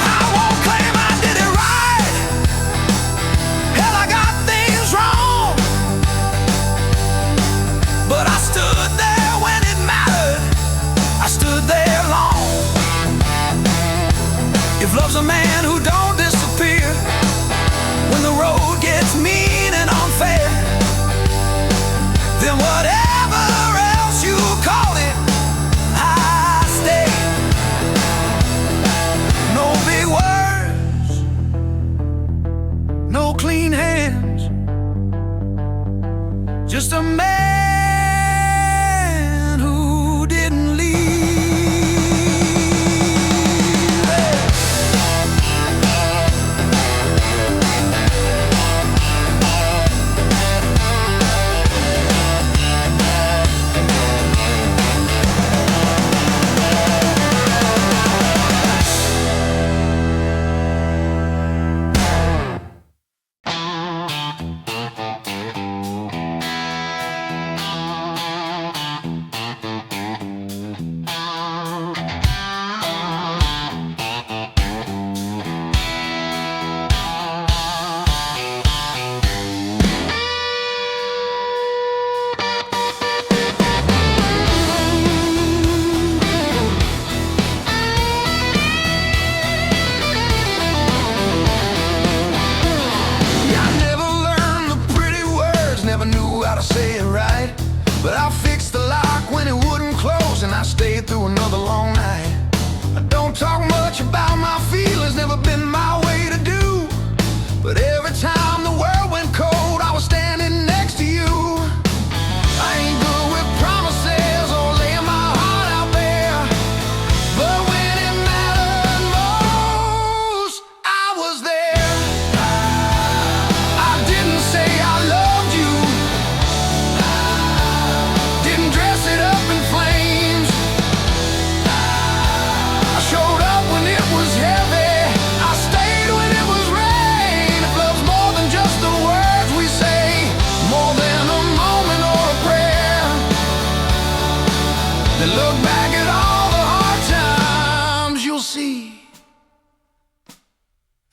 I won't claim I did it right. Hell, I got things wrong, but I stood there when it mattered. I stood there long. If love's a man who don't disappear when the road gets mean and unfair, then whatever else you call it, I stay. No big words,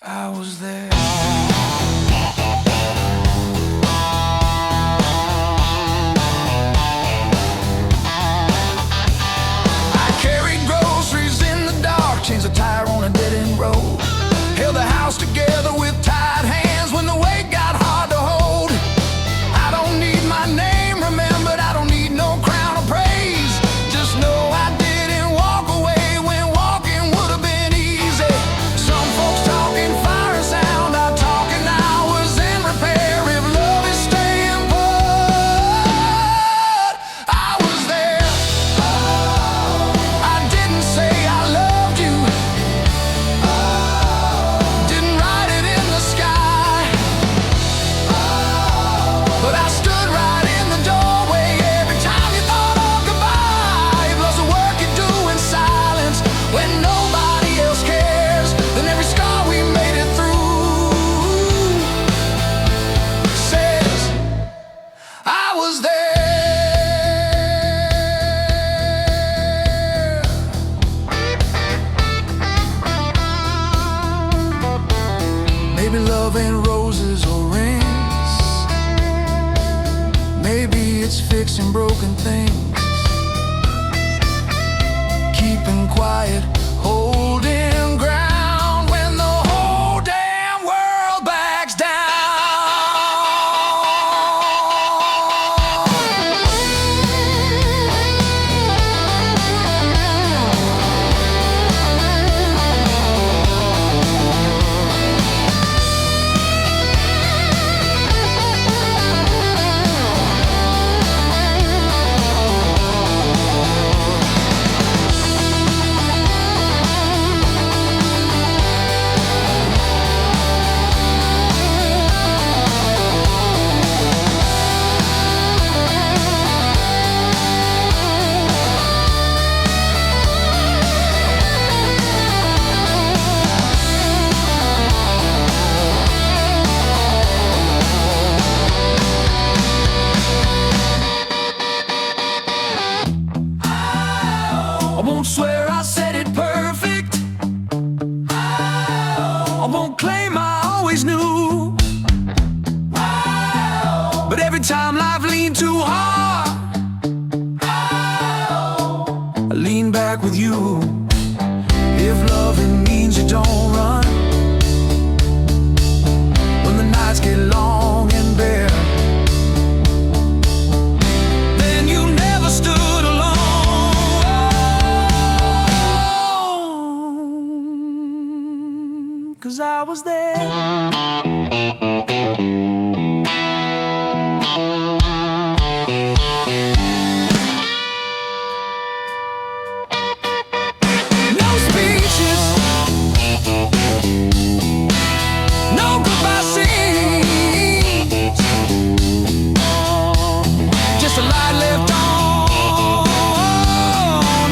I was there. I carried groceries in the dark, changed a tire on a dead-end road, held the house together with tied hands when the weight got hard to hold. I don't need my name remembered, I don't need no crown of praise. Just know I didn't walk away when walking would have been easy. Some folks talking fire and sound, I'm talking hours in repair. If love is staying put, I was there. I didn't say I loved you, didn't write it in the sky, but I stood right in the doorway every time you thought of goodbye. It was the work you do in silence when nobody else cares. Then every scar we made it through says I was there. Maybe love ain't roses or rings, maybe it's fixing broken things, keeping quiet, holding ground when the whole damn world backs down. I won't swear I said it perfect, I won't claim I always knew, but every time life leaned too hard, I lean back with you. If loving means you don't run when the nights get long and bare, then you never stood alone. 'Cause I was there. No speeches, no goodbye scenes, just a light left on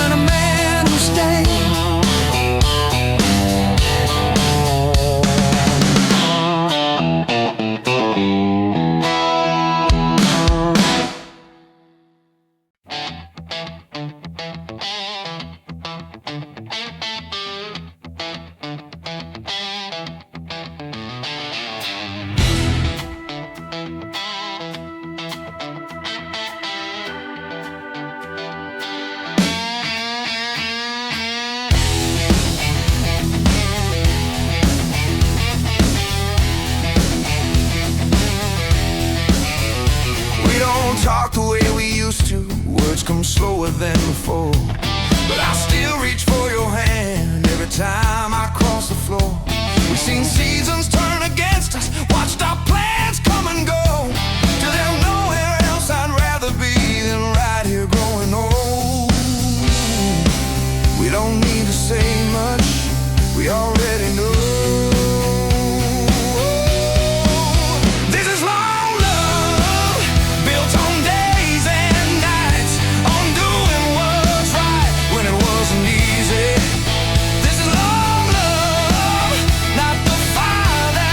and a man who stayed. Talk the way we used to, words come slower than before, but I still reach for your hand every time I cross the floor. We've seen seasons turn against us, watched our plans come and go, till there's nowhere else I'd rather be than right here growing old. We don't need to say much, we already know. This is long love, not the fire that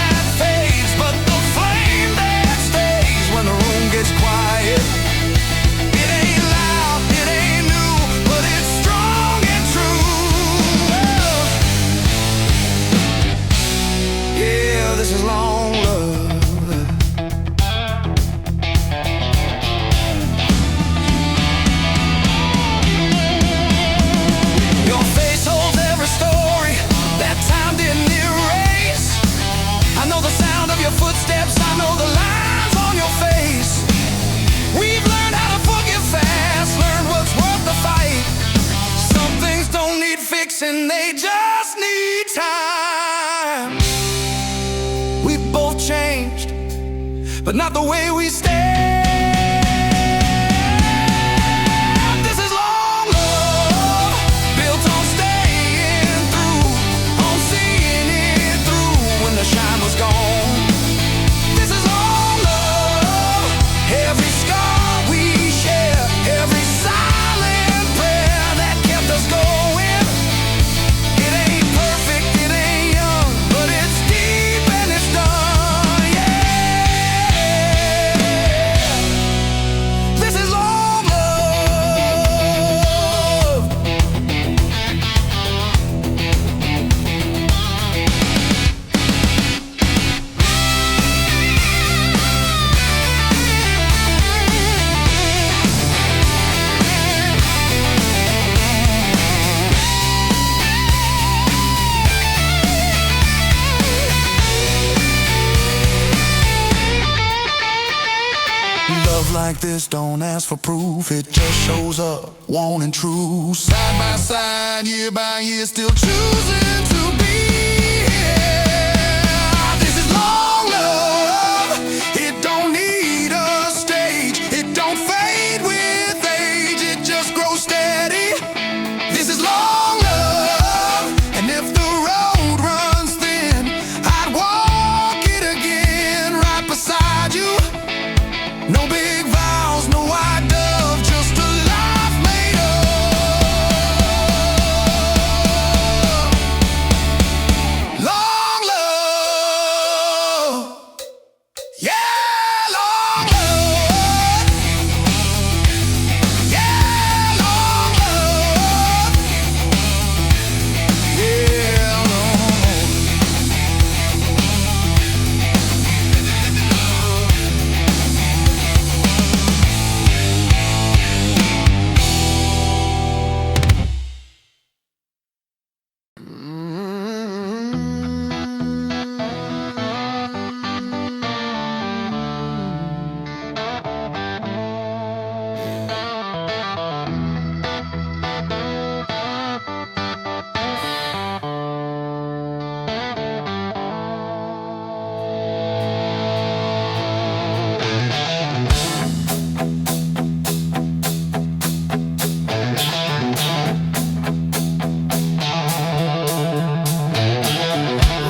but not the way we stand. This is long love, built on staying through, on seeing it through when the shine was gone. This is long love, every scar we share, every silent prayer that kept us going. It ain't perfect, it ain't young, but it's deep and it's done, yeah. This is long love. Love like this don't ask for proof, it just shows up, wanting true. Side by side, year by year, still choosing to be here. This is long love, it don't need a stage, it don't fade with age, it just grows steady. This is long love, and if the road runs thin, I'd walk it again right beside you. No big vows, no white dove, just a life made of long love. Yeah, long love. Yeah, long love. Yeah, long love.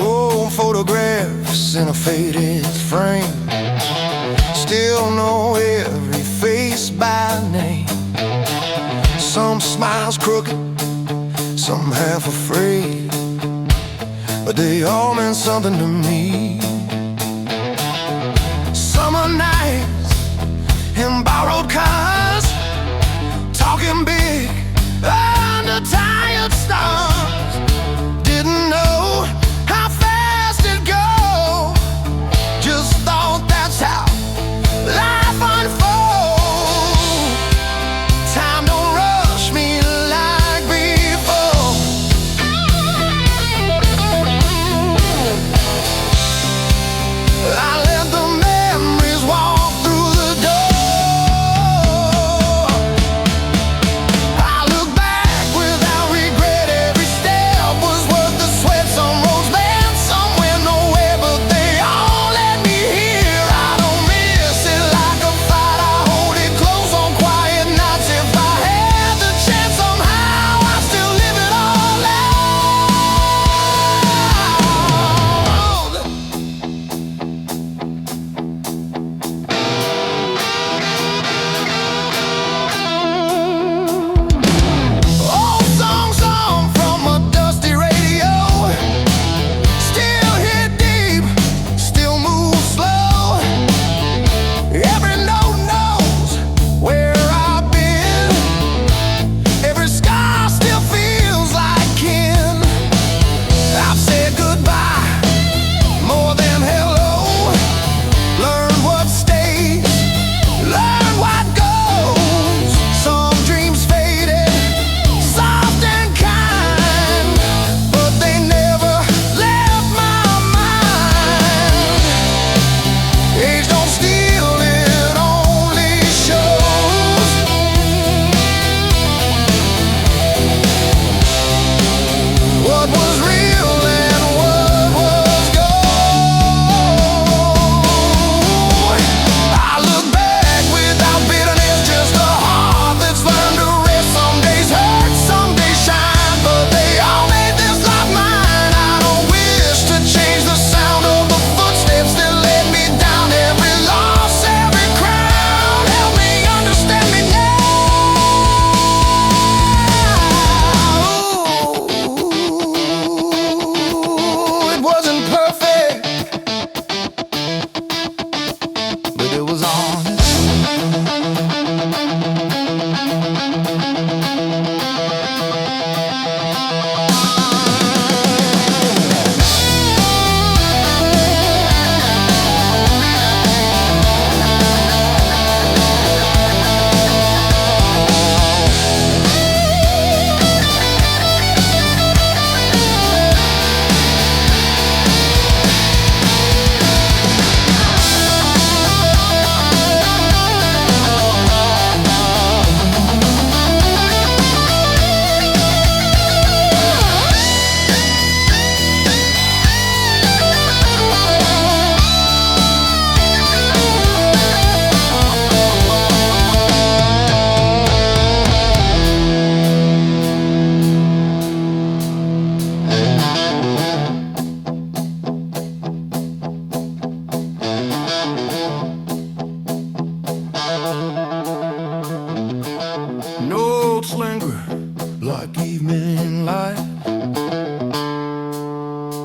Old photographs in a faded frame, still know every face by name. Some smiles crooked, some half afraid, but they all meant something to me. Summer nights in borrowed cars, talking big under tired stars. Didn't know how fast it'd go, just thought that's how life unfolds. Time don't rush me like before. I let the memories walk through the door. I look back without regret every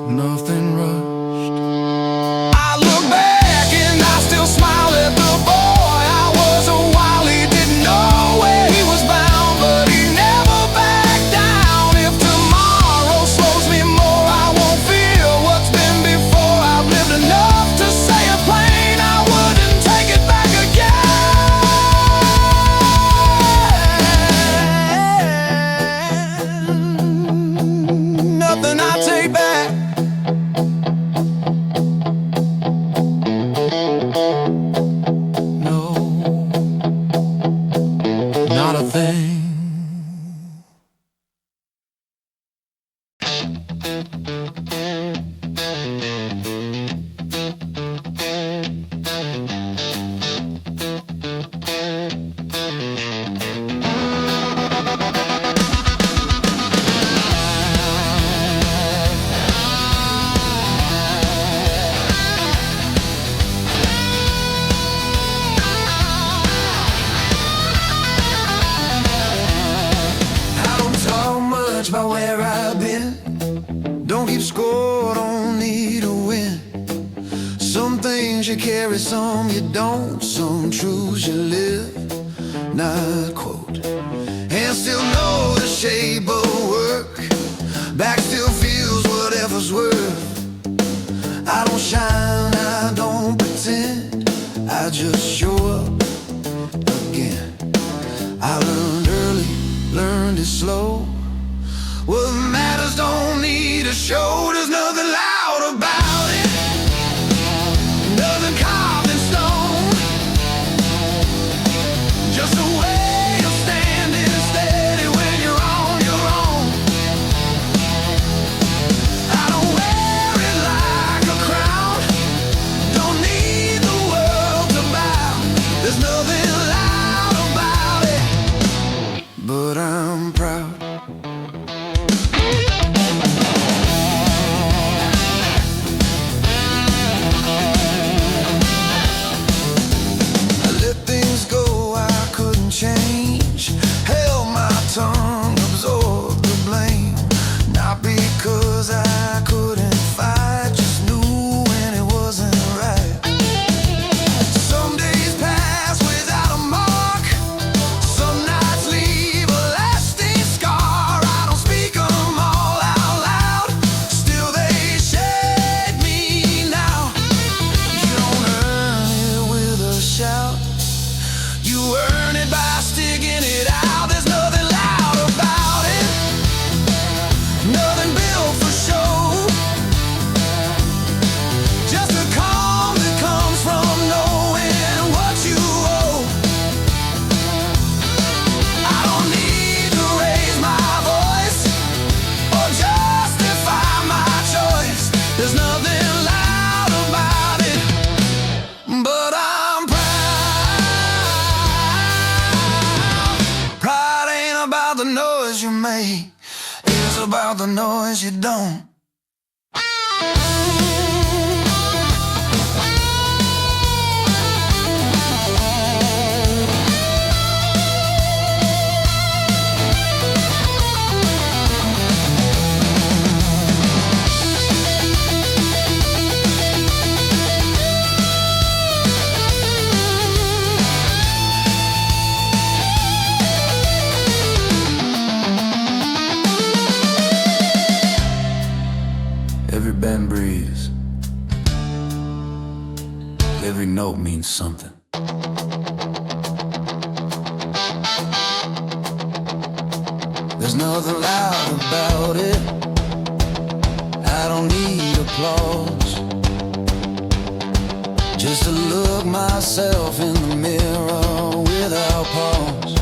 nothing rushed. I look back and I still smile at the boy I was a while. He didn't know where he was bound, but he never backed down. If tomorrow slows me more, I won't feel what's been before. I've lived enough to say it plain, I wouldn't take it back again. Nothing I take back. No, not a thing. About where I've been, don't keep score, don't need a win. Some things you carry, some you don't. Some truths you live, not quote. And still know the shape of work. Back still feels whatever's worth. I don't shine, I don't pretend, I just show up again. I learned early, learned it slow. What matters don't need a show. There's nothing loud about it, nothing carved in stone. Just a way of standing steady when you're on your own. I don't wear it like a crown, don't need the world to bow. There's nothing loud about it, but I'm proud. Change, held my tongue, absorbed the blame. Not because I couldn't fight, just knew when it wasn't right. Some days pass without a mark, some nights leave a lasting scar. I don't speak them all out loud, still they shade me now. You don't earn it with a shout, you earn it by sticking it out. There's nothing loud about it, nothing built for show. Just a calm that comes from knowing what you owe. I don't need to raise my voice or justify my choice. There's nothing loud about it, but I'm proud. Pride ain't about the noise you make, it's about the noise you don't. Every band breathes, every note means something. There's nothing loud about it, I don't need applause. Just to look myself in the mirror without pause.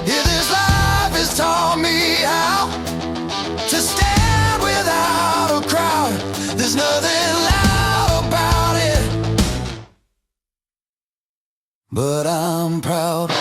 If this life has taught me how to stand without a crowd, there's nothing loud about it, but I'm proud.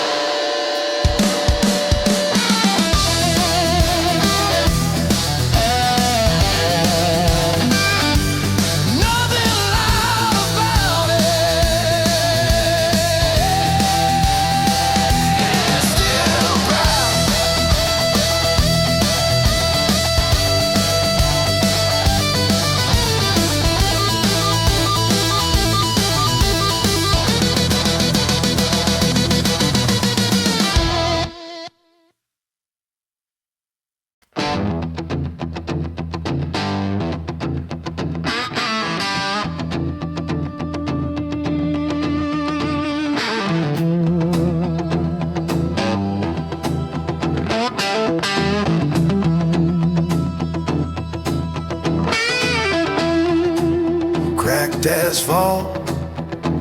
as fall,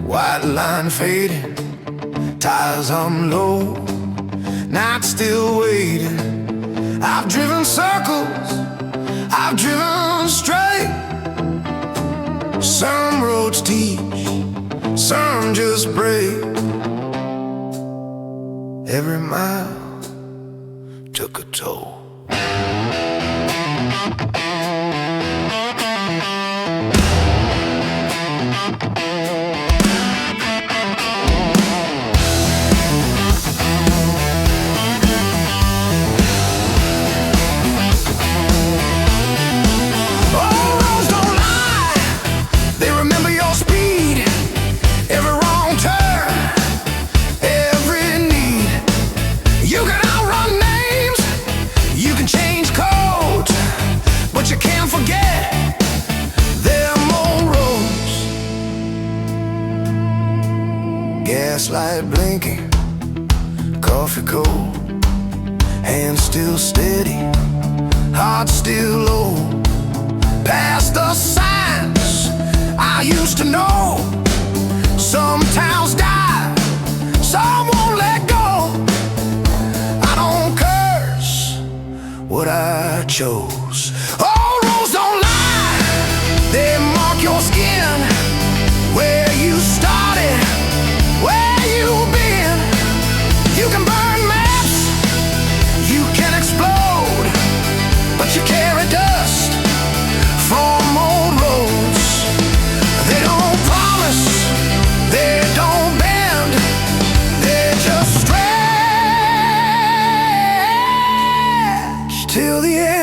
white line fading, tires unload, night still waiting. I've driven circles, I've driven straight. Some roads teach, some just break. Every mile took a toll. Gaslight blinking, coffee cold, hands still steady, heart still low. Past the signs I used to know. Some towns die, some won't let go. I don't curse what I chose. All roads don't lie, they mark your skin. Where you started, where you've been. You can burn maps, you can explode, but you carry dust from old roads. They don't promise, they don't bend, they just stretch till the end.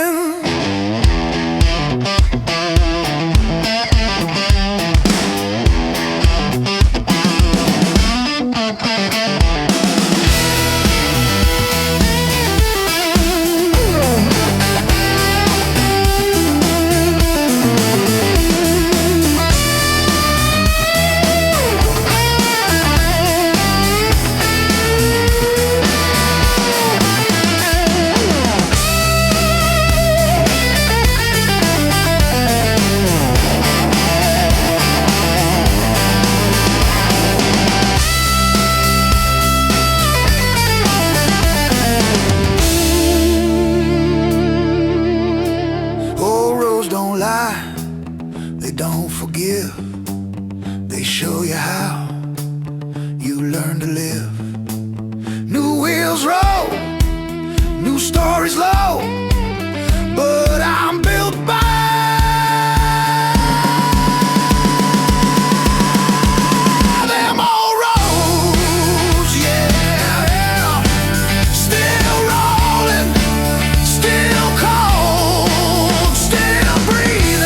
They don't forgive, they show you how you learn to live. New wheels roll, new stories low, but I'm built by them old roads, yeah. Still rolling, still cold, still breathing.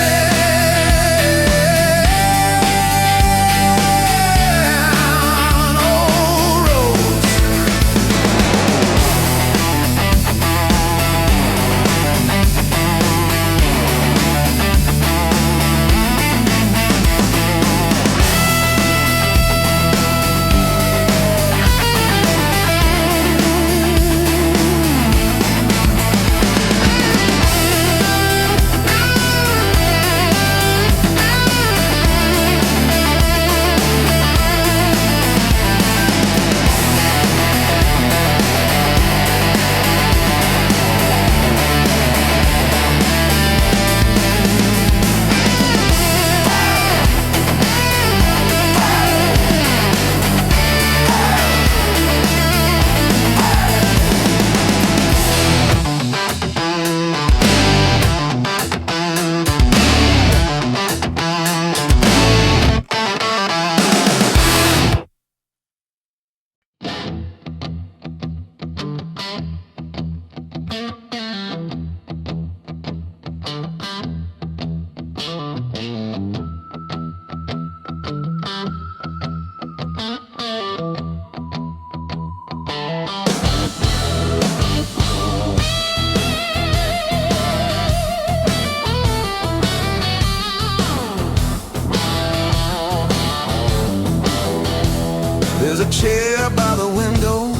There's a chair by the window,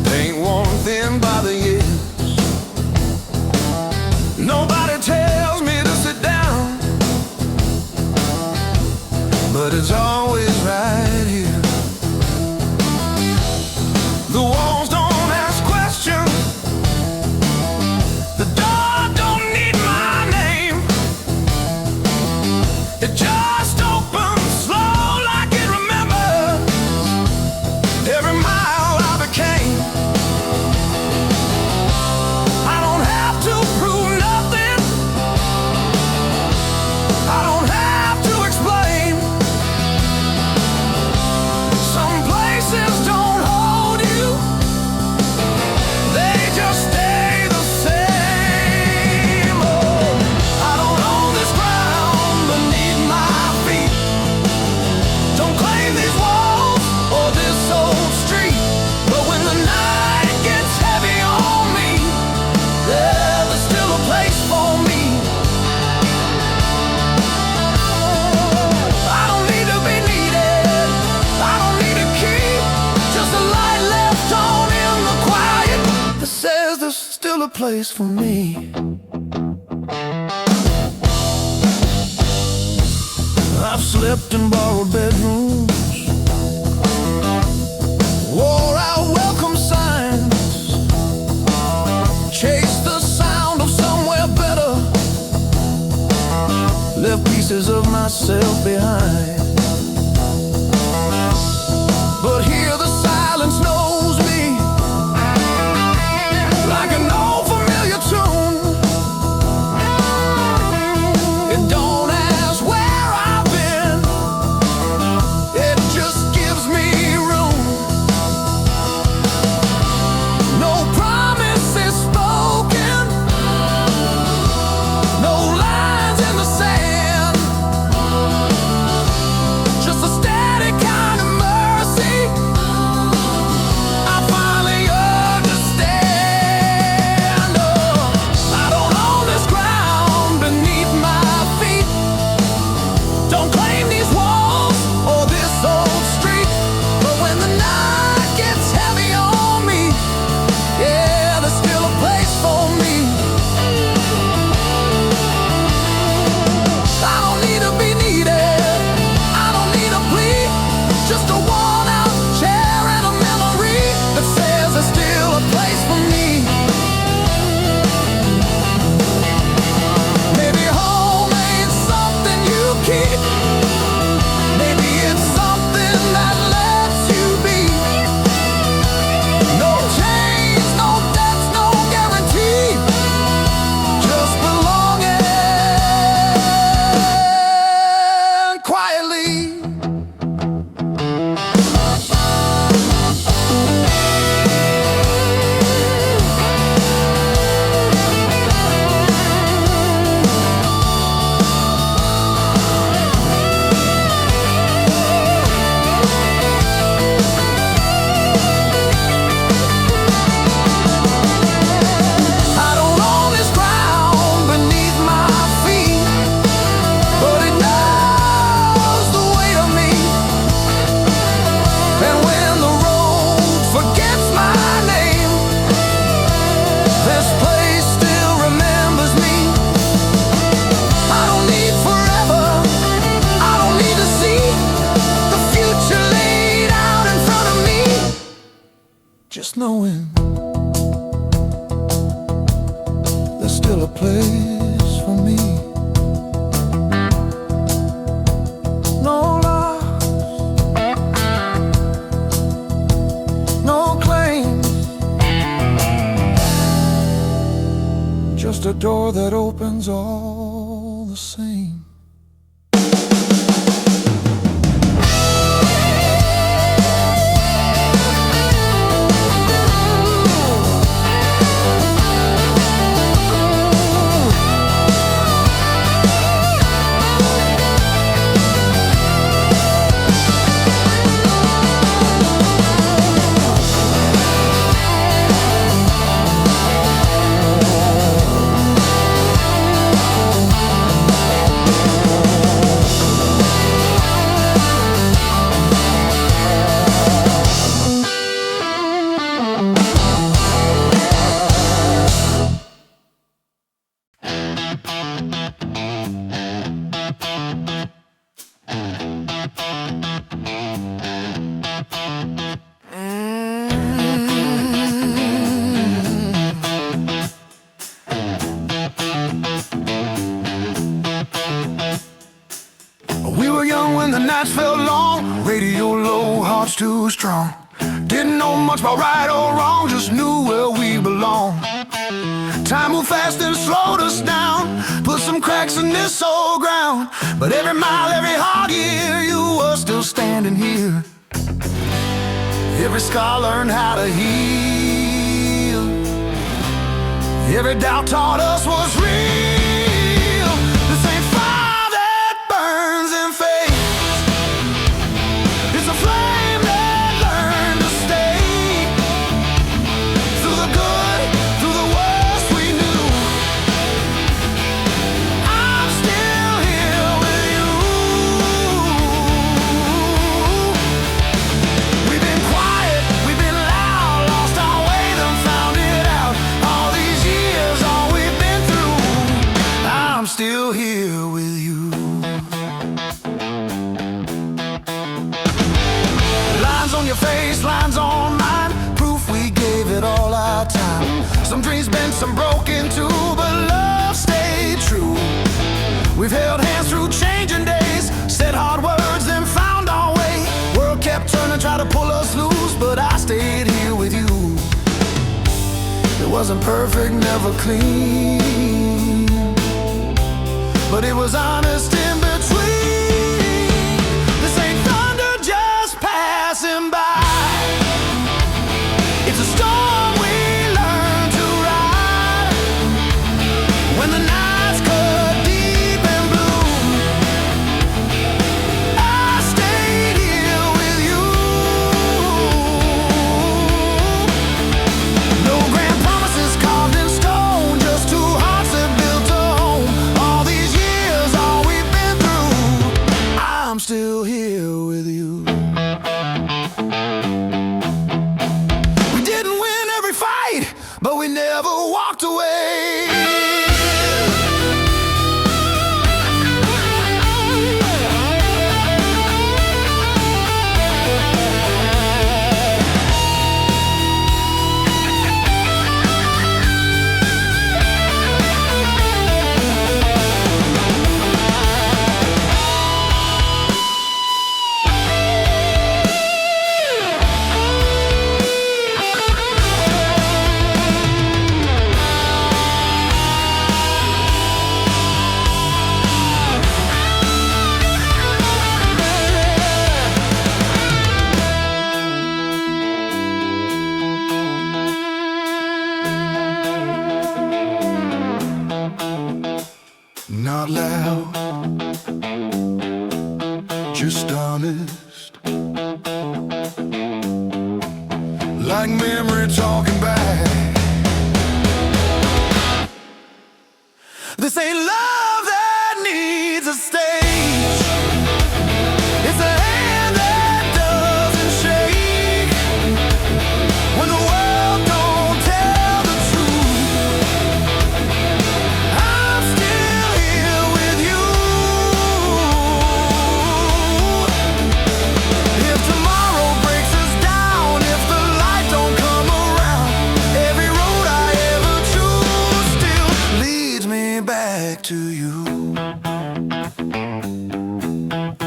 paint worn thin by the years. Nobody tells me to sit down, a place for me. I've slept in borrowed bedrooms, wore out welcome signs, chased the sound of somewhere better, left pieces of myself behind. But here the silence knows me like an old familiar tune. It don't ask where I've been, it just gives me room. No promises spoken, no lines in the sand, just a steady kind of mercy I finally understand. Oh, I don't own this ground beneath my feet, don't claim these walls or this old street. But when the night gets heavy on me, yeah, there's still a place for me. I don't need to be needed, I don't need a plea, just a worn out chair and a memory that says there's still a place for me. Maybe home ain't something you keep, maybe it's something that lets you be. No chains, no debts, no guarantee, just belonging quietly. I don't own this ground beneath my feet, but it knows the weight of me. And when the road forgets my name, this place still remembers me. I don't need forever, I don't need to see the future laid out in front of me. Just knowing there's still a place for me. No loss, no claims, just a door that opens all the same. We were young when the nights felt long, radio low, hearts too strong. Didn't know much about right or wrong, just knew where we belong. Time moved fast and slowed us down, put some cracks in this old ground. But every mile, every hard year, you were still standing here. Every scar learned how to heal, every doubt taught us what's real. This ain't fire that burns and fades, it's a flame that learned to stay. Through the good, through the worst we knew, I'm still here with you. We've been quiet, we've been loud, lost our way, then found it out. All these years still here with you. Lines on your face, lines on mine, proof we gave it all our time. Some dreams bent, some broken too, but love stayed true. We've held hands through changing days, said hard words, then found our way. World kept turning, tried to pull us loose, but I stayed here with you. It wasn't perfect, never clean, but it was honest in between. This ain't thunder just passing by. It's a storm we learn to ride. When the nights cut deep and blue, I stayed here with you. No grand promises carved in stone, just two hearts that built a home. All these years, all we've been through, I'm still here with you. We didn't win every fight, but we never walked away. Not loud, just honest, like memory talking back. This ain't love that needs a stage. It's a hand that doesn't shake when the world don't tell the truth. I'm still here with you. If tomorrow breaks us down, if the light don't come around, every road I ever choose still leads me back to you.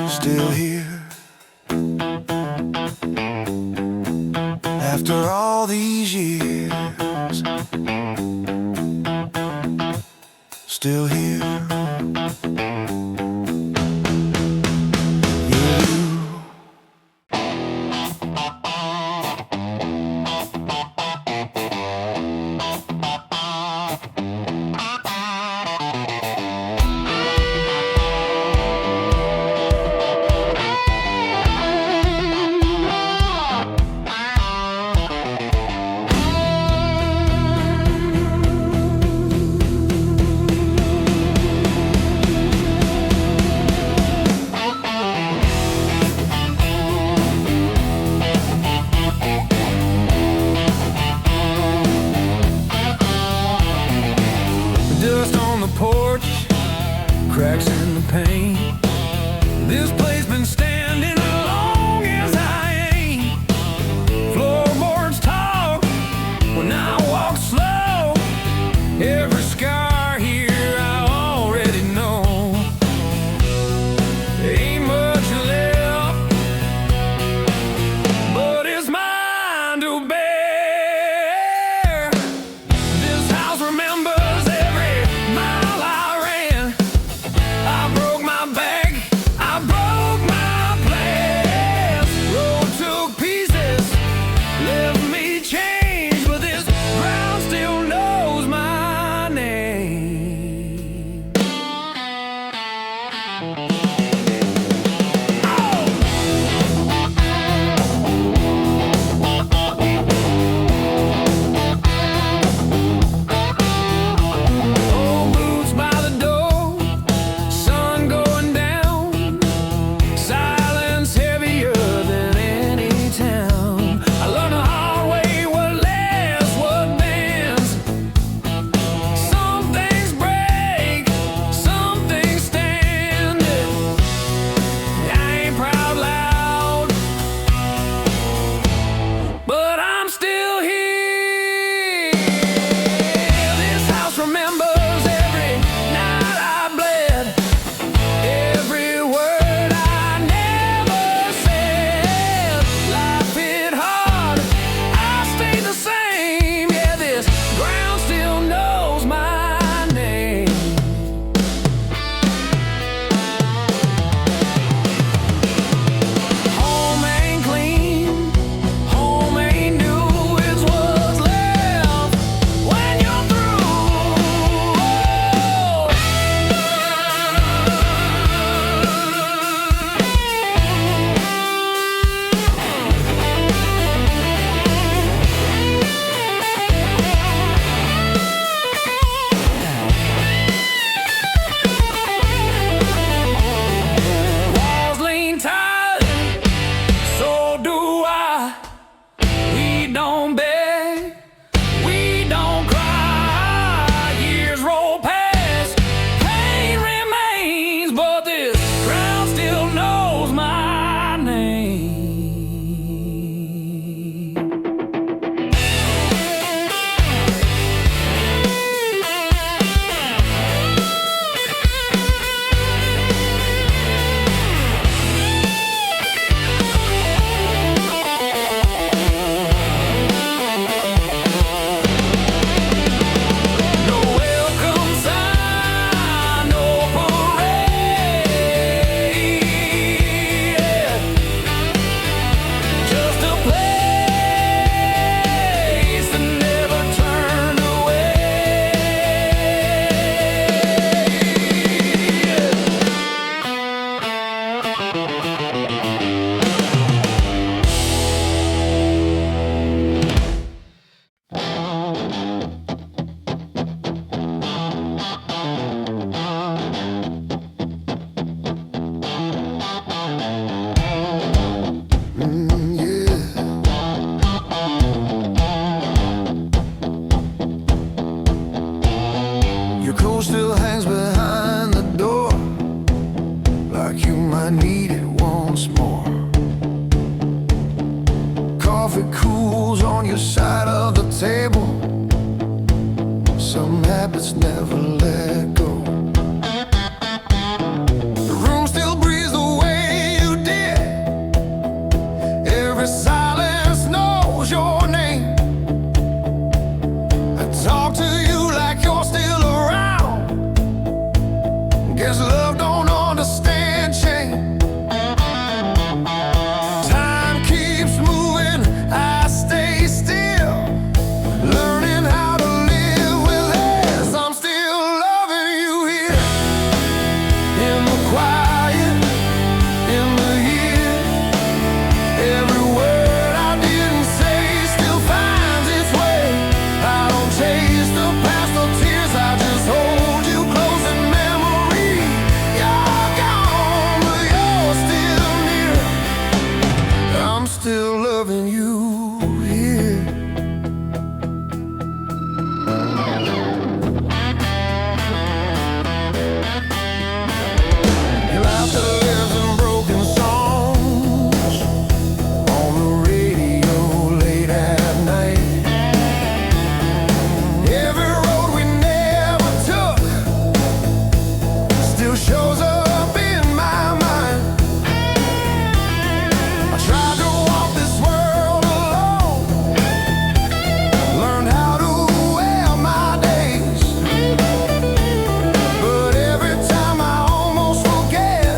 Still here after all these years. Still here. Dust on the porch, cracks in the paint. This place been standing as long as I ain't. Floorboards talk when I walk slow. Every scar here I already know. Ain't much left, but it's mine to bear. This house remembers every mile I ran. I broke my back, I broke my plan. still hangs behind the door, like you might need it once more. Coffee cools on your side of the table. Some habits never let go. The room still breathes the way you did. Every silence knows your name. I talk to you like you're still around. Guess love don't understand change. Time keeps moving, I stay still, learning how to live with less. I'm still loving you here, in the quiet, in the years. Every word I didn't say still finds its way. I don't chase the past or tears, I just hold you close in memory. You're gone, but you're still near. I'm still loving you here. Your laughter lives in broken songs on the radio late at night. Every road we never took still shows up in my mind. I tried to walk this world alone, learned how to wear my days, but every time I almost forget,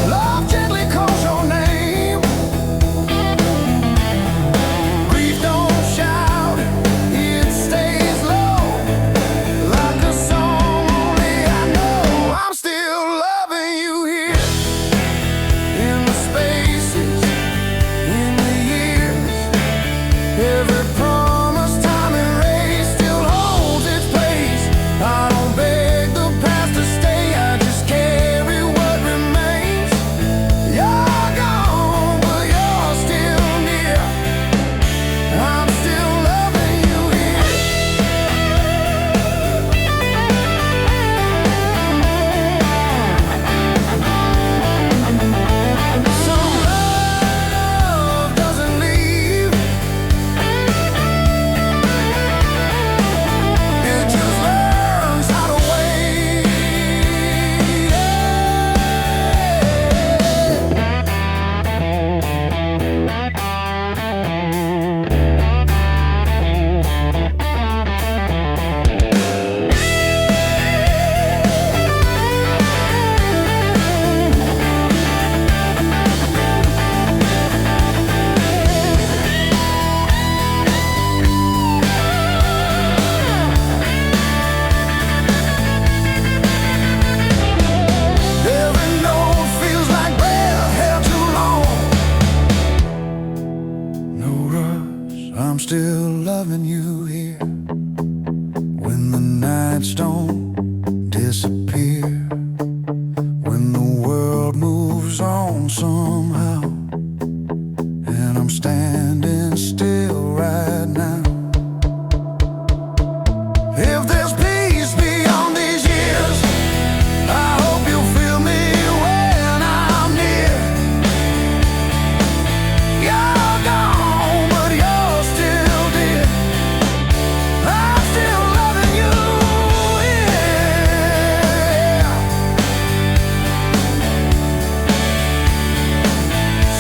love gently calls your name. Grief don't shout, it stays low, like a song only I know. I'm still loving you here, in the spaces, in the years. Every promise time erased still holds its place. I don't beg the past to stay, I just carry what remains. You're gone, but you're still near. I'm still loving you here. Some love doesn't leave, it just learns how to wait. Every note feels like breath held too long. No rush, I'm still loving you here. When the nights don't disappear, when the world moves on somehow, and I'm standing still right now. If there's peace beyond these years, I hope you'll feel me when I'm near. You're gone, but you're still dear. I'm still loving you here.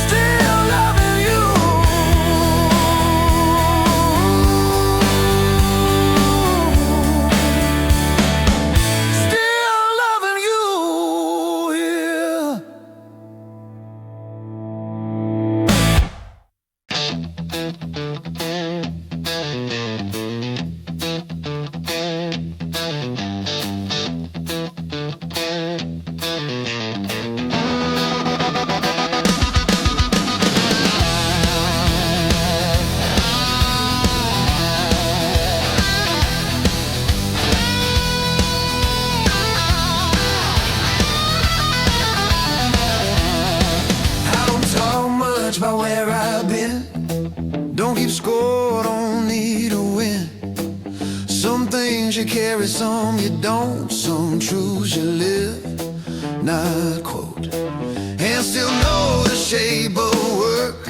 Still loving you. Still loving you here. I don't talk much about where I've been. Don't keep score, don't need a win. Some things you carry, some you don't. Some truths you live, not quote. And still know the shape of work.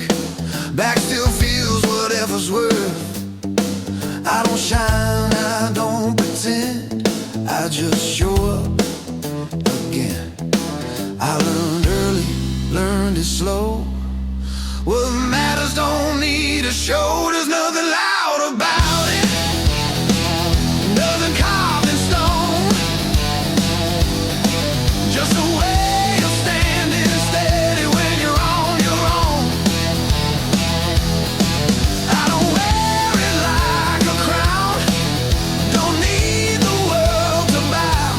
Back still feels whatever's worth. I don't shine, I don't pretend, I just show up again. I learned early, learned it slow. What matters don't need a show. There's nothing loud about it, nothing carved in stone. Just a way of standing steady when you're on your own. I don't wear it like a crown, don't need the world to bow.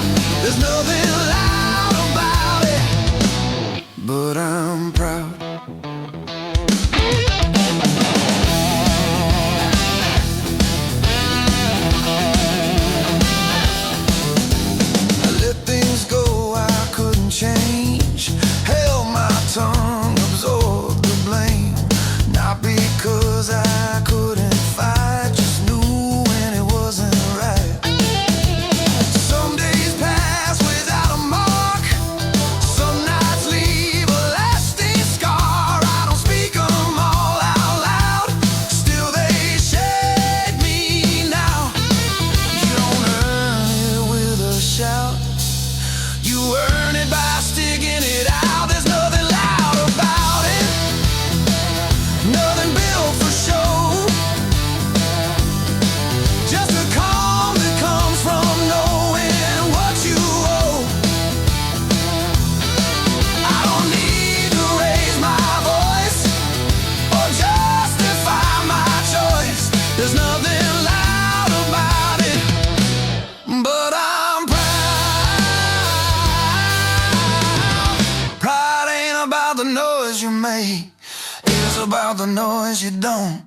There's nothing loud about it, but I'm proud. Change, held my tongue, absorbed the blame. Not because I couldn't fight, just knew when it wasn't right. Some days pass without a mark, some nights leave a lasting scar. I don't speak them all out loud, still they shade me now. You don't earn it with a shout, you earn it by sticking it out. There's nothing loud about it, nothing built for show. Just a calm that comes from knowing what you owe. I don't need to raise my voice or justify my choice. There's nothing loud about it, but I'm about the noise you make, it's about the noise you don't.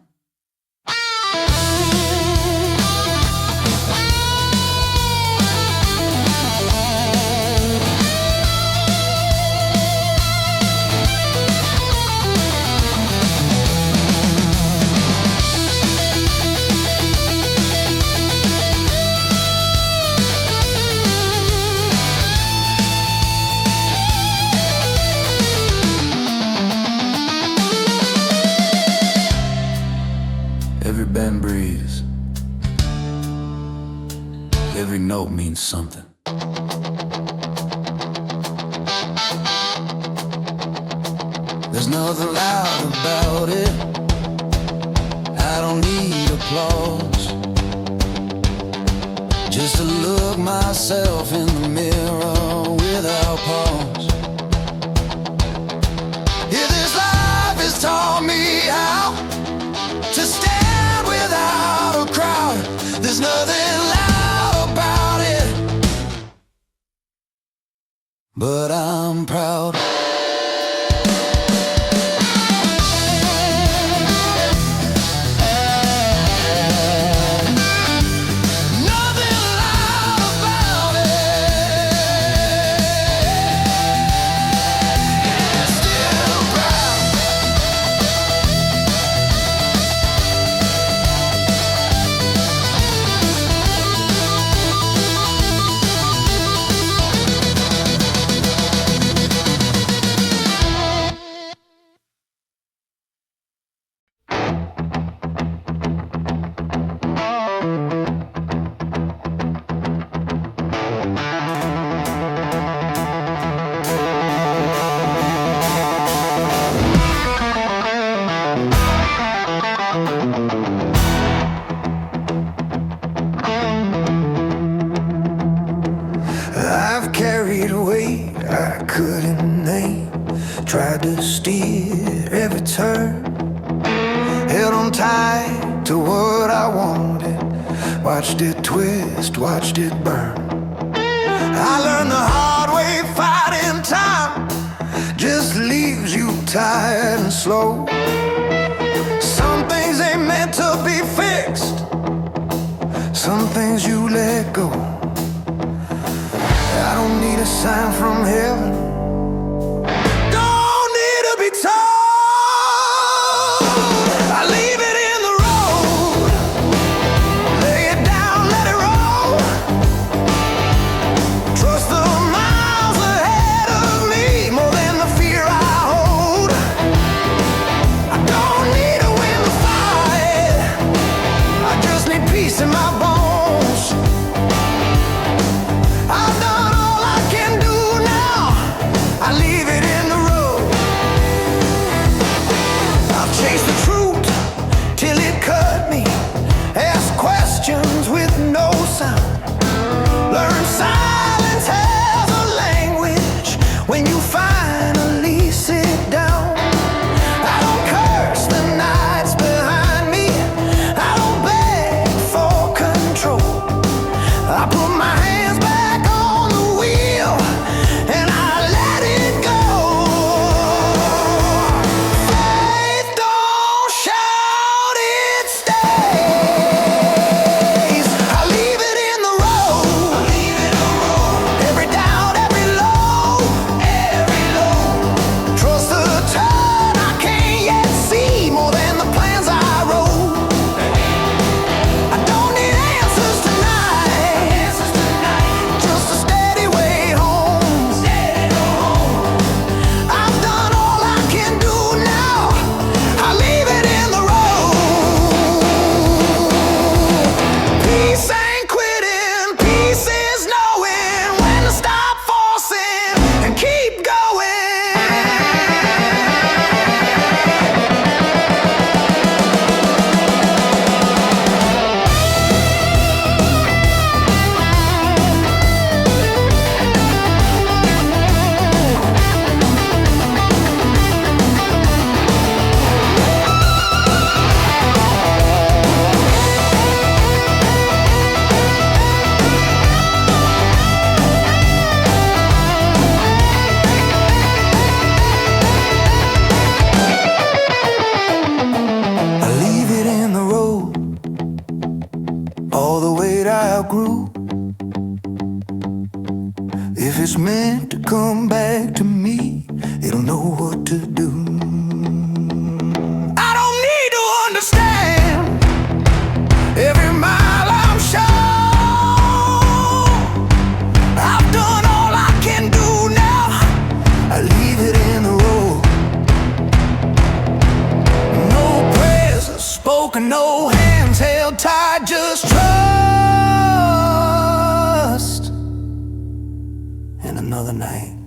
Every bend breathes, every note means something. There's nothing loud about it, I don't need applause. Just to look myself in the mirror without pause. If this life has taught me how to stand without a crowd, there's nothing loud about it, but I'm proud. I've carried a weight I couldn't name, tried to steer every turn, held on tight to what I wanted, watched it twist, watched it burn. I learned the hard way, fighting time just leaves you tired and slow. Some things ain't meant to be fixed, some things you let go. I don't need a sign from heaven, don't need to be told. I leave it in the road, lay it down, let it roll. If it's meant to come back to me, it'll know what to do. I don't need to understand every mile I'm sure. I've done all I can do now. I leave it in the road. No prayers spoken, no hands held tight, just trust. And another night